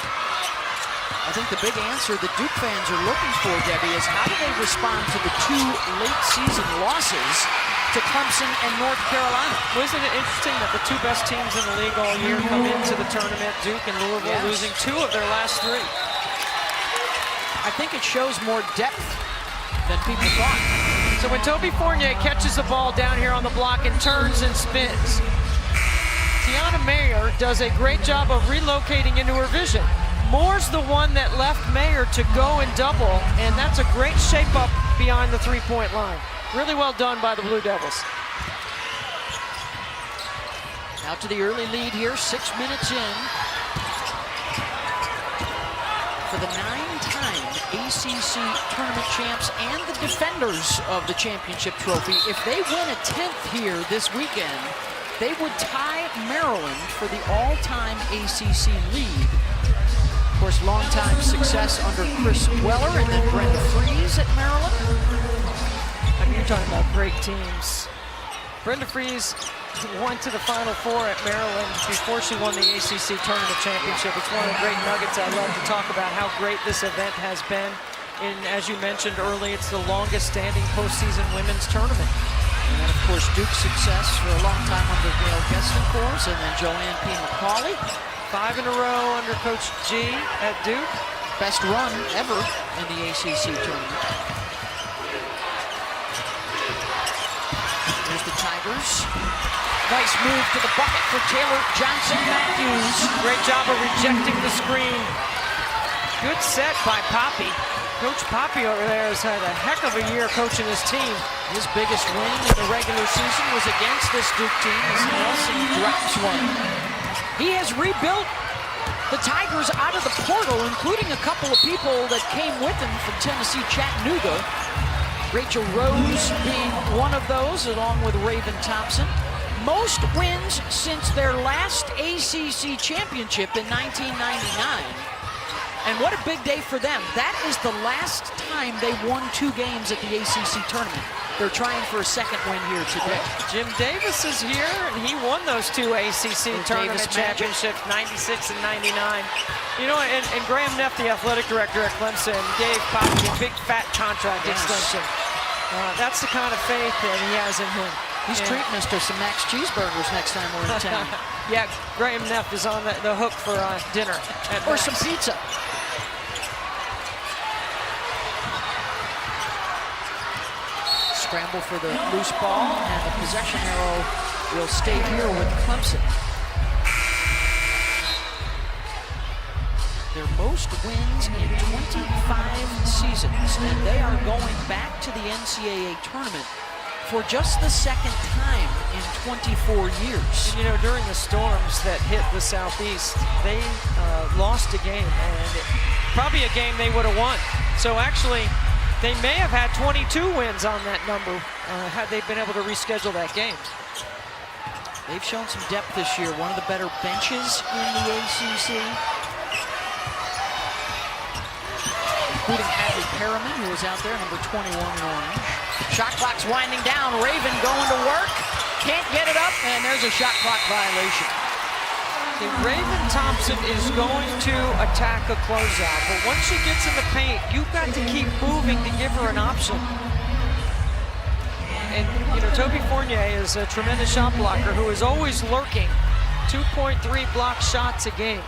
I think the big answer that Duke fans are looking for, Debbie, is how do they respond to the 2 late-season losses to Clemson and North Carolina? Wasn't it interesting that the 2 best teams in the league all year come into the tournament, Duke and Louisville, losing 2 of their last 3? I think it shows more depth than people thought. So when Toby Fournier catches the ball down here on the block and turns and spins, Tiana Mayer does a great job of relocating into her vision. Moore's the one that left Mayer to go and double, and that's a great shape-up behind the 3-point line. Really well done by the Blue Devils. Out to the early lead here, 6 minutes in. For the 9-time ACC tournament champs and the defenders of the championship trophy, if they win a 10th here this weekend, they would tie Maryland for the all-time ACC lead. Of course, long-time success under Chris Weller and then Brenda Freese at Maryland. I mean, you're talking about great teams. Brenda Freese went to the Final Four at Maryland before she won the ACC Tournament Championship. It's one of the great nuggets I love to talk about how great this event has been. And as you mentioned early, it's the longest standing postseason women's tournament. And then, of course, Duke's success for a long time under Gail Gestencourt, and then Joanne P. McCauley. 5 in a row under Coach G at Duke. Best run ever in the ACC tournament. There's the Tigers. Nice move to the bucket for Taylor Johnson-Matthews. Great job of rejecting the screen. Good set by Poppy. Coach Poppy over there has had a heck of a year coaching his team. His biggest win in the regular season was against this Duke team as Nelson drops one. He has rebuilt the Tigers out of the portal, including a couple of people that came with him from Tennessee Chattanooga. Rachel Rose being one of those, along with Raven Thompson. Most wins since their last ACC championship in 1999. And what a big day for them. That is the last time they won 2 games at the ACC tournament. They're trying for a second win here today. Jim Davis is here, and he won those 2 ACC tournament championships, 96 and 99. You know, and Graham Neff, the athletic director at Clemson, gave Poppy a big fat contract extension. That's the kind of faith that he has in him. He's treating us to some Max cheeseburgers next time we're in town. Yeah, Graham Neff is on the hook for dinner. Or some pizza. Scramble for the loose ball, and the possession arrow will stay here with Clemson. Their most wins in 25 seasons, and they are going back to the NCAA tournament for just the 2nd time in 24 years. And, you know, during the storms that hit the Southeast, they lost a game, and probably a game they would have won. So actually, they may have had 22 wins on that number had they been able to reschedule that game. They've shown some depth this year. One of the better benches in the ACC. Including Hadley Perriman, who was out there, number 21 in orange. Shot clock's winding down. Raven going to work. Can't get it up, and there's a shot clock violation. Raven Thompson is going to attack a closeout, but once she gets in the paint, you've got to keep moving to give her an option. And, you know, Toby Fournier is a tremendous shot blocker who is always lurking. 2.3 block shots a game.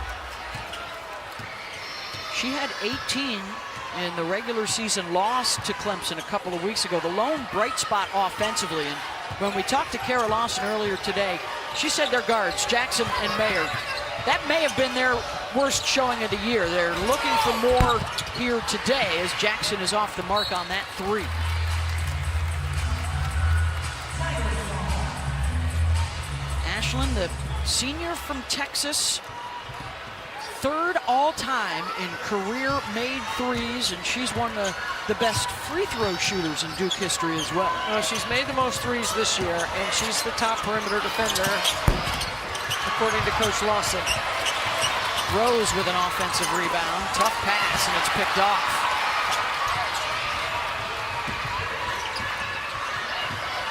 She had 18 in the regular season loss to Clemson a couple of weeks ago, the lone bright spot offensively. And when we talked to Kara Lawson earlier today, she said their guards, Jackson and Mayer, that may have been their worst showing of the year. They're looking for more here today as Jackson is off the mark on that three. Ashland, the senior from Texas, third all-time in career-made threes, and she's one of the best free throw shooters in Duke history as well. She's made the most threes this year, and she's the top perimeter defender, according to Coach Lawson. Rose with an offensive rebound. Tough pass, and it's picked off.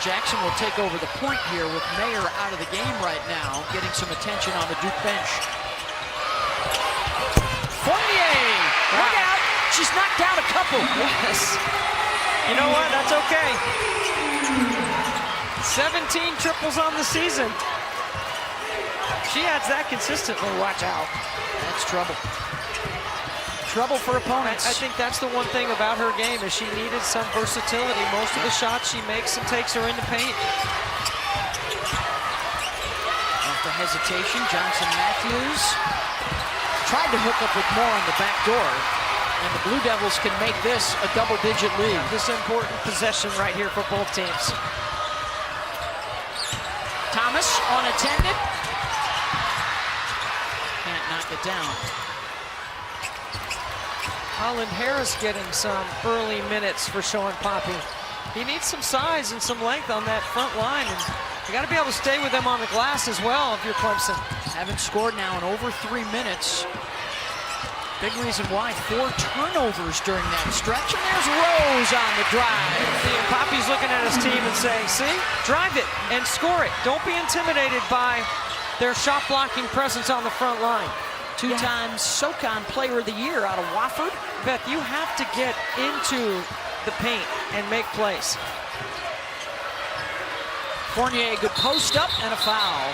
Jackson will take over the point here with Mayer out of the game right now, getting some attention on the Duke bench. Fournier! Look out! She's knocked down a couple. Yes. You know what? That's okay. 17 triples on the season. She adds that consistently. Watch out. That's trouble. Trouble for opponents. I think that's the one thing about her game is she needed some versatility. Most of the shots she makes and takes her into paint. After hesitation, Johnson Matthews tried to hook up with more on the back door, and the Blue Devils can make this a double-digit lead. This important possession right here for both teams. Thomas unattended. Can't knock it down. Holland Harris getting some early minutes for showing Poppy. He needs some size and some length on that front line, and you got to be able to stay with them on the glass as well if you're Clemson. Haven't scored now in over 3 minutes. Big reason why, 4 turnovers during that stretch, and there's Rose on the drive. And Poppy's looking at his team and saying, see, drive it and score it. Don't be intimidated by their shot blocking presence on the front line. 2-time SoCon Player of the Year out of Wofford. Beth, you have to get into the paint and make plays. Fournier, good post up and a foul.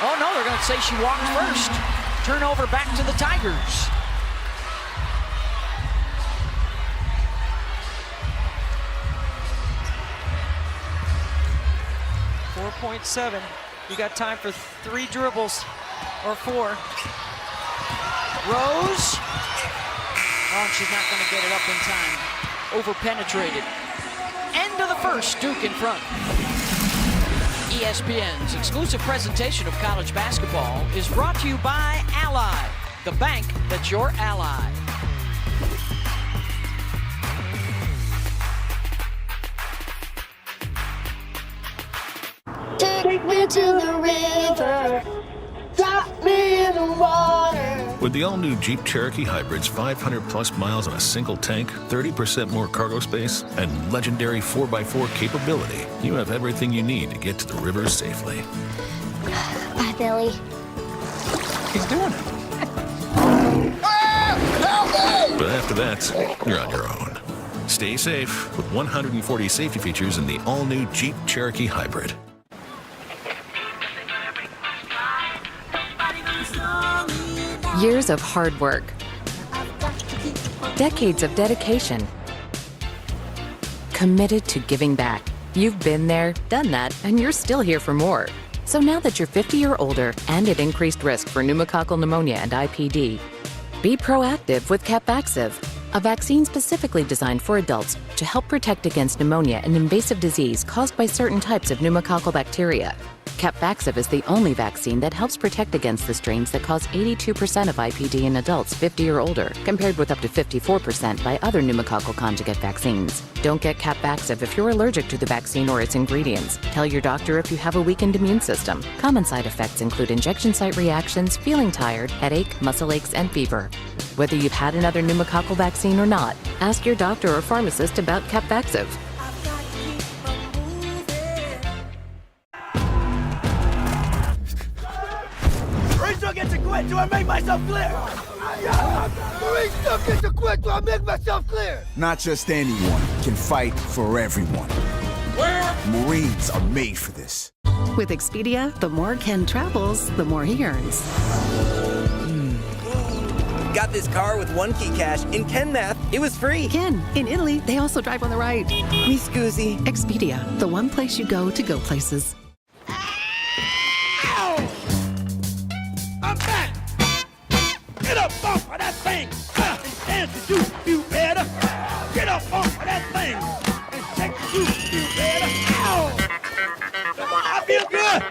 Oh no, they're going to say she walked first. Turnover back to the Tigers. .7. You got time for 3 dribbles or 4. Rose. Oh, and she's not going to get it up in time. Over-penetrated. End of the first, Duke in front. ESPN's exclusive presentation of college basketball is brought to you by Ally, the bank that's your ally. Take me to the river, drop me in the water. With the all-new Jeep Cherokee Hybrid's 500-plus miles on a single tank, 30% more cargo space, and legendary 4x4 capability, you have everything you need to get to the river safely. Bye, Billy. He's doing it. But after that, you're on your own. Stay safe with 140 safety features in the all-new Jeep Cherokee Hybrid. Years of hard work, decades of dedication, committed to giving back. You've been there, done that, and you're still here for more. So now that you're 50 or older and at increased risk for pneumococcal pneumonia and IPD, be proactive with Capvaxive, a vaccine specifically designed for adults to help protect against pneumonia, an invasive disease caused by certain types of pneumococcal bacteria. Capvaxive is the only vaccine that helps protect against the strains that cause 82% of IPD in adults 50 or older, compared with up to 54% by other pneumococcal conjugate vaccines. Don't get Capvaxive if you're allergic to the vaccine or its ingredients. Tell your doctor if you have a weakened immune system. Common side effects include injection site reactions, feeling tired, headache, muscle aches, and fever. Whether you've had another pneumococcal vaccine or not, ask your doctor or pharmacist about Capvaxive. Still gets to quit. Do I make myself clear? Marine still gets to quit. Do I make myself clear? Not just anyone can fight for everyone. Marines are made for this. With Expedia, the more Ken travels, the more he earns. Got this car with 1 key cash. In Ken math, it was free. Ken, in Italy, they also drive on the right. Mi scusi. Expedia, the one place you go to go places. Ow! I'm back! Get up off of that thing! And shoot, you better! Get up off of that thing! And check the shoot, you better! Ow! I feel good!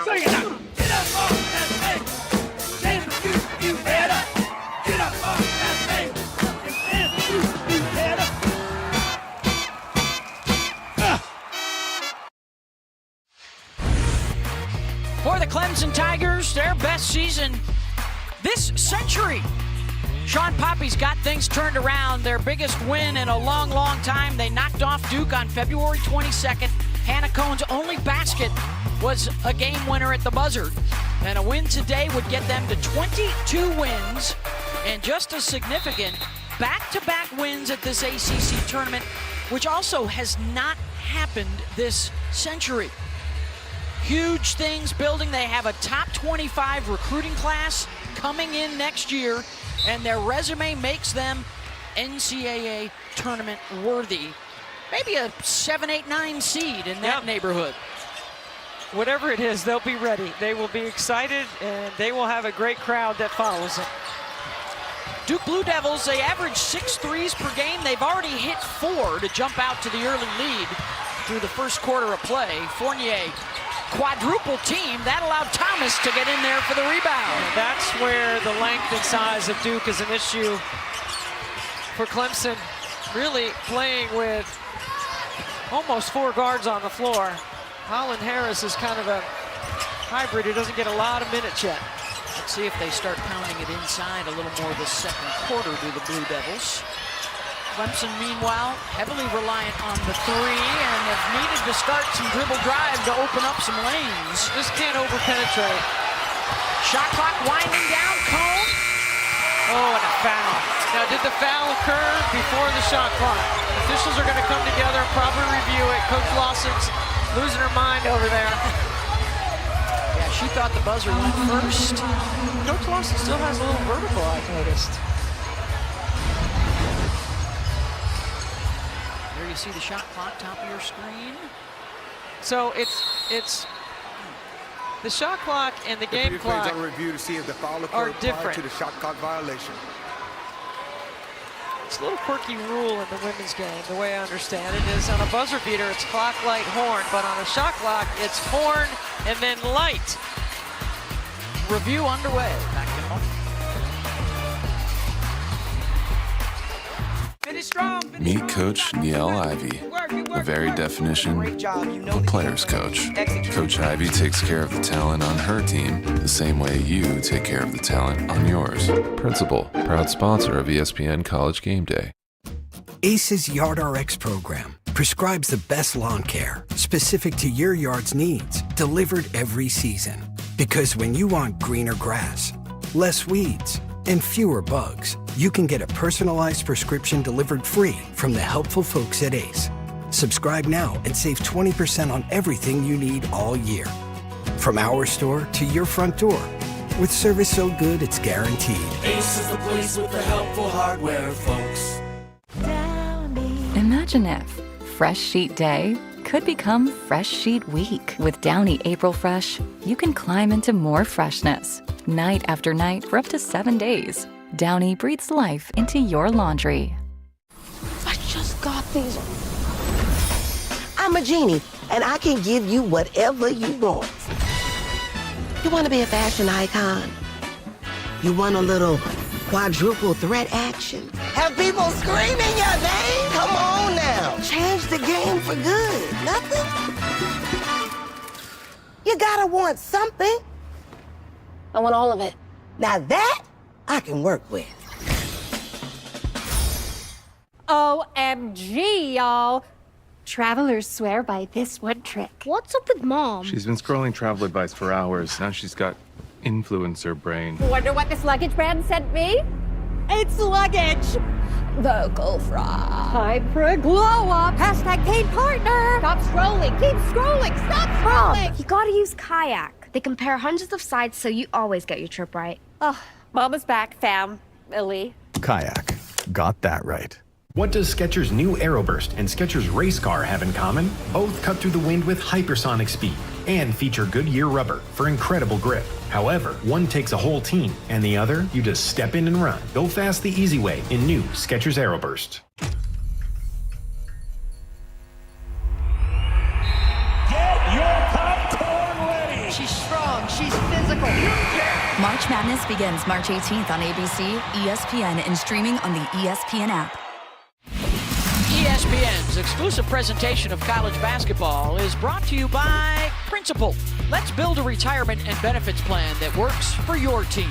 Sing it now! Get up off of that thing! Change the shoot, you better! Get up off of that thing! And shoot, you better! For the Clemson Tigers, their best season this century. Sean Poppy's got things turned around. Their biggest win in a long, long time. They knocked off Duke on February 22nd. Hannah Cohn's only basket was a game winner at the buzzer. And a win today would get them to 22 wins and just as significant, back-to-back wins at this ACC tournament, which also has not happened this century. Huge things building. They have a top 25 recruiting class coming in next year, and their resume makes them NCAA tournament worthy. Maybe a 7, 8, 9 seed in that neighborhood. Whatever it is, they'll be ready. They will be excited, and they will have a great crowd that follows them. Duke Blue Devils, they average 6 threes per game. They've already hit 4 to jump out to the early lead through the first quarter of play. Fournier, quadruple team. That allowed Thomas to get in there for the rebound. And that's where the length and size of Duke is an issue for Clemson. Really playing with almost 4 guards on the floor. Holland Harris is kind of a hybrid who doesn't get a lot of minutes yet. Let's see if they start pounding it inside a little more this second quarter to the Blue Devils. Clemson, meanwhile, heavily reliant on the 3 and have needed to start some dribble drive to open up some lanes. Just can't over-penetrate. Shot clock winding down, Cohn. Oh, and a foul. Now, did the foul occur before the shot clock? Officials are going to come together and probably review it. Coach Lawson's losing her mind over there. Yeah, she thought the buzzer went first. Coach Lawson still has a little vertical, I've noticed. There you see the shot clock, top of your screen. So it's the shot clock and the game clock on review to see if the foul are occurred different. prior to the shot clock violation. It's a little quirky rule in the women's game. The way I understand it is on a buzzer beater, it's clock, light, horn, but on a shot clock, it's horn and then light. Review underway. Back in a moment. Meet Coach Neil Ivey, the very definition of a player's coach. Coach Ivey takes care of the talent on her team the same way you take care of the talent on yours. Principal, proud sponsor of ESPN College Game Day. ACE's YardRx program prescribes the best lawn care specific to your yard's needs, delivered every season. Because when you want greener grass, less weeds, and fewer bugs, you can get a personalized prescription delivered free from the helpful folks at ACE. Subscribe now and save 20% on everything you need all year. From our store to your front door, with service so good it's guaranteed. Ace is the place with the helpful hardware, folks. Imagine if Fresh Sheet Day could become Fresh Sheet Week. With Downy April Fresh, you can climb into more freshness, night after night for up to 7 days. Downy breathes life into your laundry. I just got these. I'm a genie, and I can give you whatever you want. You want to be a fashion icon? You want a little quadruple threat action? Have people screaming your name? Come on now. Change the game for good. Nothing? You gotta want something. I want all of it. Now that I can work with. OMG, y'all. Travelers swear by this one trick. What's up with Mom? She's been scrolling travel advice for hours. Now she's got influencer brain. Wonder what this luggage brand sent me? It's luggage. Vocal fry. Time for a glow up. Hashtag paid partner. Stop scrolling. Keep scrolling. Stop scrolling. You gotta use Kayak. They compare hundreds of sites so you always get your trip right. Oh, Mama's back, fam. Illy. Kayak. Got that right. What does Skechers' new Aeroburst and Skechers race car have in common? Both cut through the wind with hypersonic speed and feature Goodyear rubber for incredible grip. However, one takes a whole team, and the other, you just step in and run. Go fast the easy way in new Skechers Aeroburst. Get your popcorn ready. She's strong. She's physical. March Madness begins March 18th on ABC, ESPN, and streaming on the ESPN app. ESPN's exclusive presentation of college basketball is brought to you by Principal. Let's build a retirement and benefits plan that works for your team.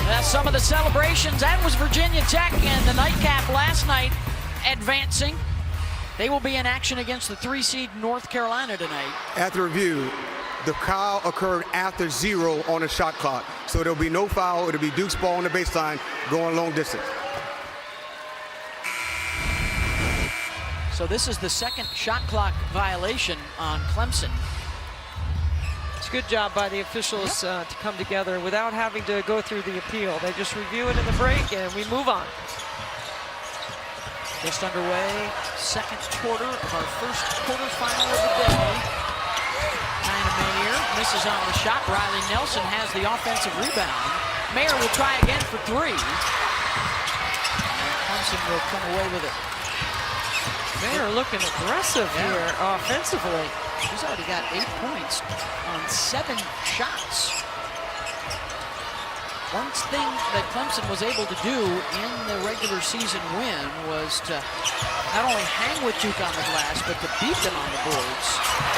That's some of the celebrations. That was Virginia Tech and the nightcap last night advancing. They will be in action against the 3-seed North Carolina tonight. After review, the foul occurred after 0 on the shot clock. So there'll be no foul. It'll be Duke's ball on the baseline going long distance. So this is the second shot clock violation on Clemson. It's a good job by the officials to come together without having to go through the appeal. They just review it in the break and we move on. Just underway, second quarter of our first quarterfinal of the day. China Mayer misses on the shot. Riley Nelson has the offensive rebound. Mayer will try again for 3. And Clemson will come away with it. Mayer looking aggressive here offensively. He's already got 8 points on 7 shots. One thing that Clemson was able to do in the regular season win was to not only hang with Duke on the glass, but to beat them on the boards.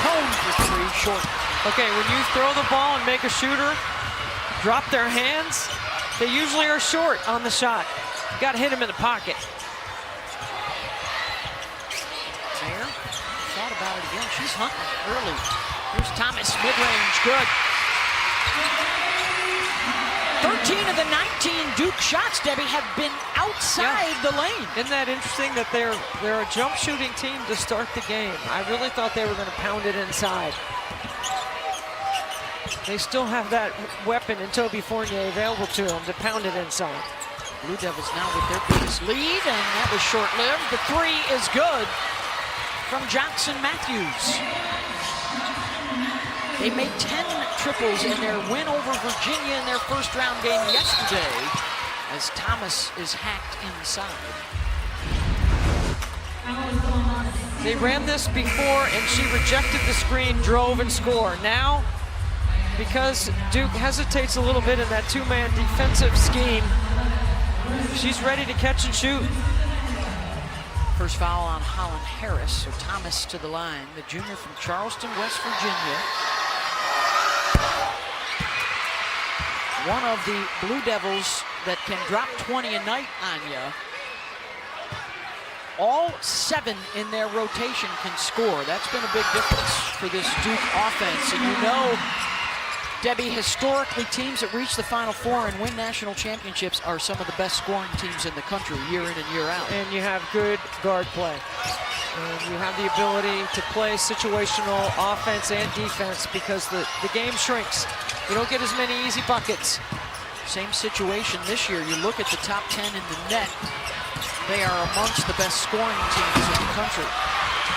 Cone for 3, short. Okay, when you throw the ball and make a shooter drop their hands, they usually are short on the shot. You got to hit him in the pocket. Mayer thought about it again. She's hunting early. Here's Thomas, mid-range, good. 13 of the 19 Duke shots, Debbie, have been outside the lane. Isn't that interesting that they're a jump shooting team to start the game? I really thought they were going to pound it inside. They still have that weapon in Toby Fournier available to them to pound it inside. Blue Devils now with their biggest lead, and that was short-lived. The 3 is good from Johnson Matthews. They made 10 triples in their win over Virginia in their first round game yesterday as Thomas is hacked inside. They ran this before and she rejected the screen, drove and scored. Now, because Duke hesitates a little bit in that 2-man defensive scheme, she's ready to catch and shoot. First foul on Holland Harris, so Thomas to the line, the junior from Charleston, West Virginia. One of the Blue Devils that can drop 20 a night on you. All 7 in their rotation can score. That's been a big difference for this Duke offense. And you know, Debbie, historically teams that reach the Final Four and win national championships are some of the best scoring teams in the country year in and year out. And you have good guard play. And you have the ability to play situational offense and defense because the game shrinks. You don't get as many easy buckets. Same situation this year. You look at the top 10 in the net. They are amongst the best scoring teams in the country.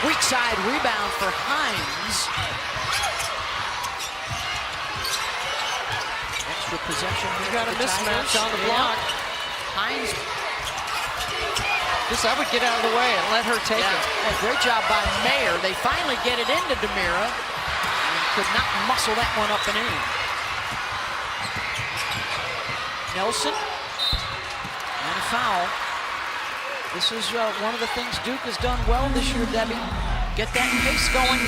Weak side rebound for Hines. Extra possession here. You got a mismatch on the block. Hines. I would get out of the way and let her take it. Oh, great job by Mayer. They finally get it into Demira. And could not muscle that one up and in. Nelson. And a foul. This is one of the things Duke has done well this year, Debbie. Get that pace going.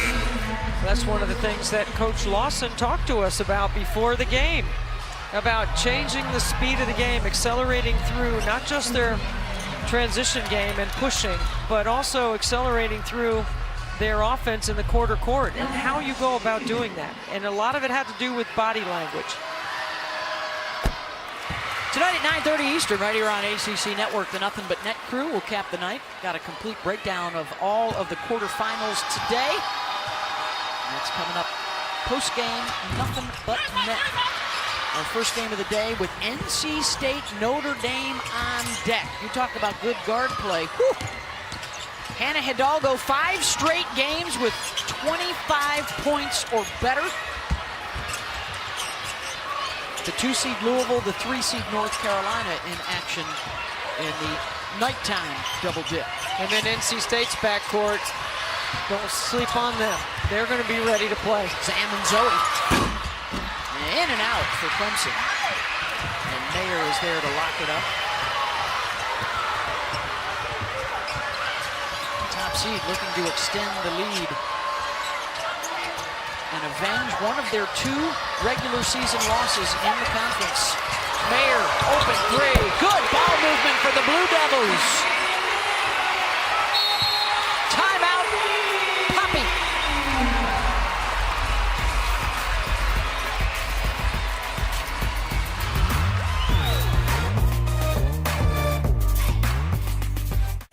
That's one of the things that Coach Lawson talked to us about before the game. About changing the speed of the game, accelerating through not just their transition game and pushing, but also accelerating through their offense in the quarter court and how you go about doing that. And a lot of it had to do with body language. Tonight at 9:30 Eastern, right here on ACC Network, the Nothing But Net crew will cap the night. Got a complete breakdown of all of the quarterfinals today. That's coming up post-game, Nothing But Net. Our first game of the day with NC State Notre Dame on deck. You talk about good guard play. Whew. Hannah Hidalgo, 5 straight games with 25 points or better. The 2-seed Louisville, the 3-seed North Carolina in action in the nighttime double dip. And then NC State's backcourt, don't sleep on them. They're going to be ready to play. Sam and Zoe. In and out for Clemson. And Mayer is there to lock it up. Top seed looking to extend the lead and avenge one of their 2 regular season losses in the conference. Mayer, open 3. Good ball movement for the Blue Devils. Timeout, Poppy.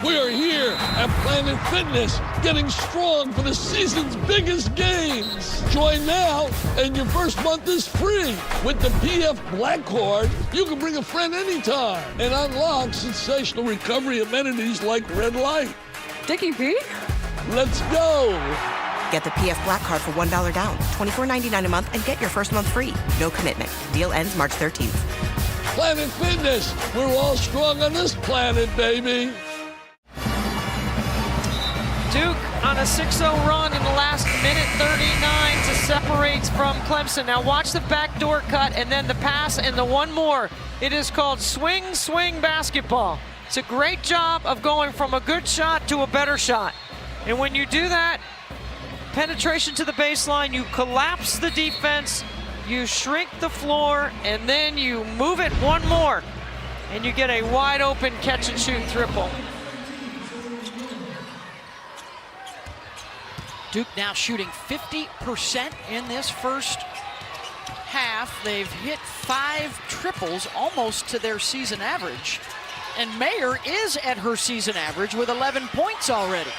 We are here at Planet Fitness, getting strong for the season's biggest games. Join now, and your first month is free. With the PF Black Card, you can bring a friend anytime and unlock sensational recovery amenities like red light. Dickie P? Let's go. Get the PF Black Card for $1 down, $24.99 a month, and get your first month free. No commitment. Deal ends March 13th. Planet Fitness, we're all strong on this planet, baby. Duke on a 6-0 run in the last minute 39 to separate from Clemson. Now watch the backdoor cut and then the pass and the one more. It is called swing, swing basketball. It's a great job of going from a good shot to a better shot. And when you do that, penetration to the baseline, you collapse the defense, you shrink the floor, and then you move it one more. And you get a wide open catch and shoot triple. Duke now shooting 50% in this first half. They've hit 5 triples, almost to their season average. And Mayer is at her season average with 11 points already.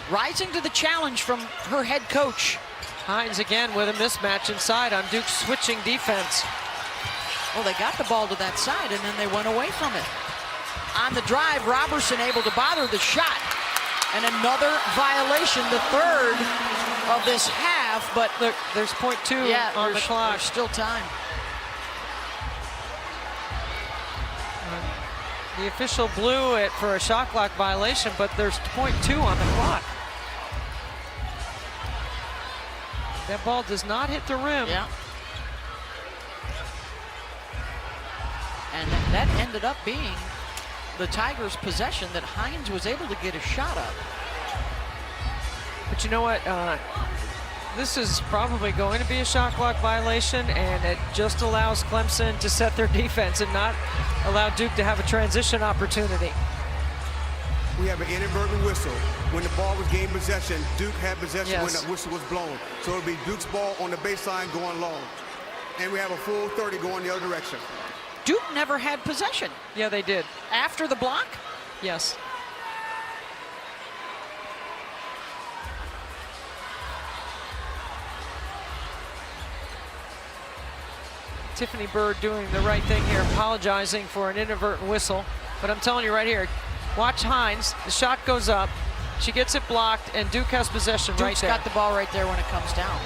Rising to the challenge from her head coach. Hines again with a mismatch inside on Duke's switching defense. Well, they got the ball to that side and then they went away from it. On the drive, Robertson able to bother the shot. And another violation, the 3rd of this half, but look, there's .2 on the clock. There's still time. The official blew it for a shot clock violation, but there's .2 on the clock. That ball does not hit the rim. Yeah. And that ended up being the Tigers' possession that Hines was able to get a shot up. But you know what? This is probably going to be a shot clock violation, and it just allows Clemson to set their defense and not allow Duke to have a transition opportunity. We have an inadvertent whistle. When the ball was gained possession, Duke had possession when the whistle was blown. So it'll be Duke's ball on the baseline going long. And we have a full 30 going the other direction. Duke never had possession. Yeah, they did. After the block? Yes. Tiffany Bird doing the right thing here, apologizing for an inadvertent whistle. But I'm telling you right here, watch Hines. The shot goes up. She gets it blocked, and Duke has possession right there. Duke's got the ball right there when it comes down.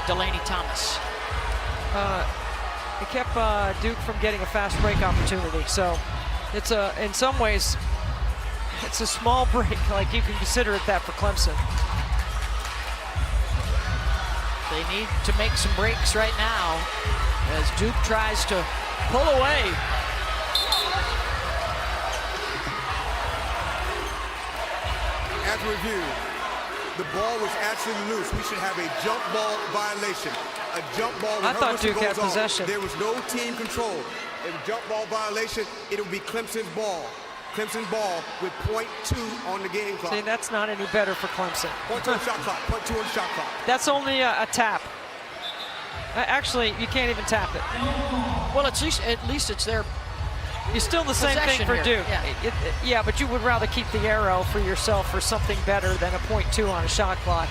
Delaney Thomas. It kept Duke from getting a fast break opportunity. So it's in some ways, it's a small break. Like you can consider it that for Clemson. They need to make some breaks right now as Duke tries to pull away. As review, the ball was actually loose. We should have a jump ball violation. A jump ball. I thought Duke had possession. There was no team control. A jump ball violation, it will be Clemson's ball. Clemson ball with .2 on the game clock. See, that's not any better for Clemson. .2 on the shot clock. .2 on the shot clock. That's only a tap. Actually, you can't even tap it. Well, at least it's their It's still the same thing for here. Duke. Yeah. But you would rather keep the arrow for yourself for something better than a .2 on a shot clock.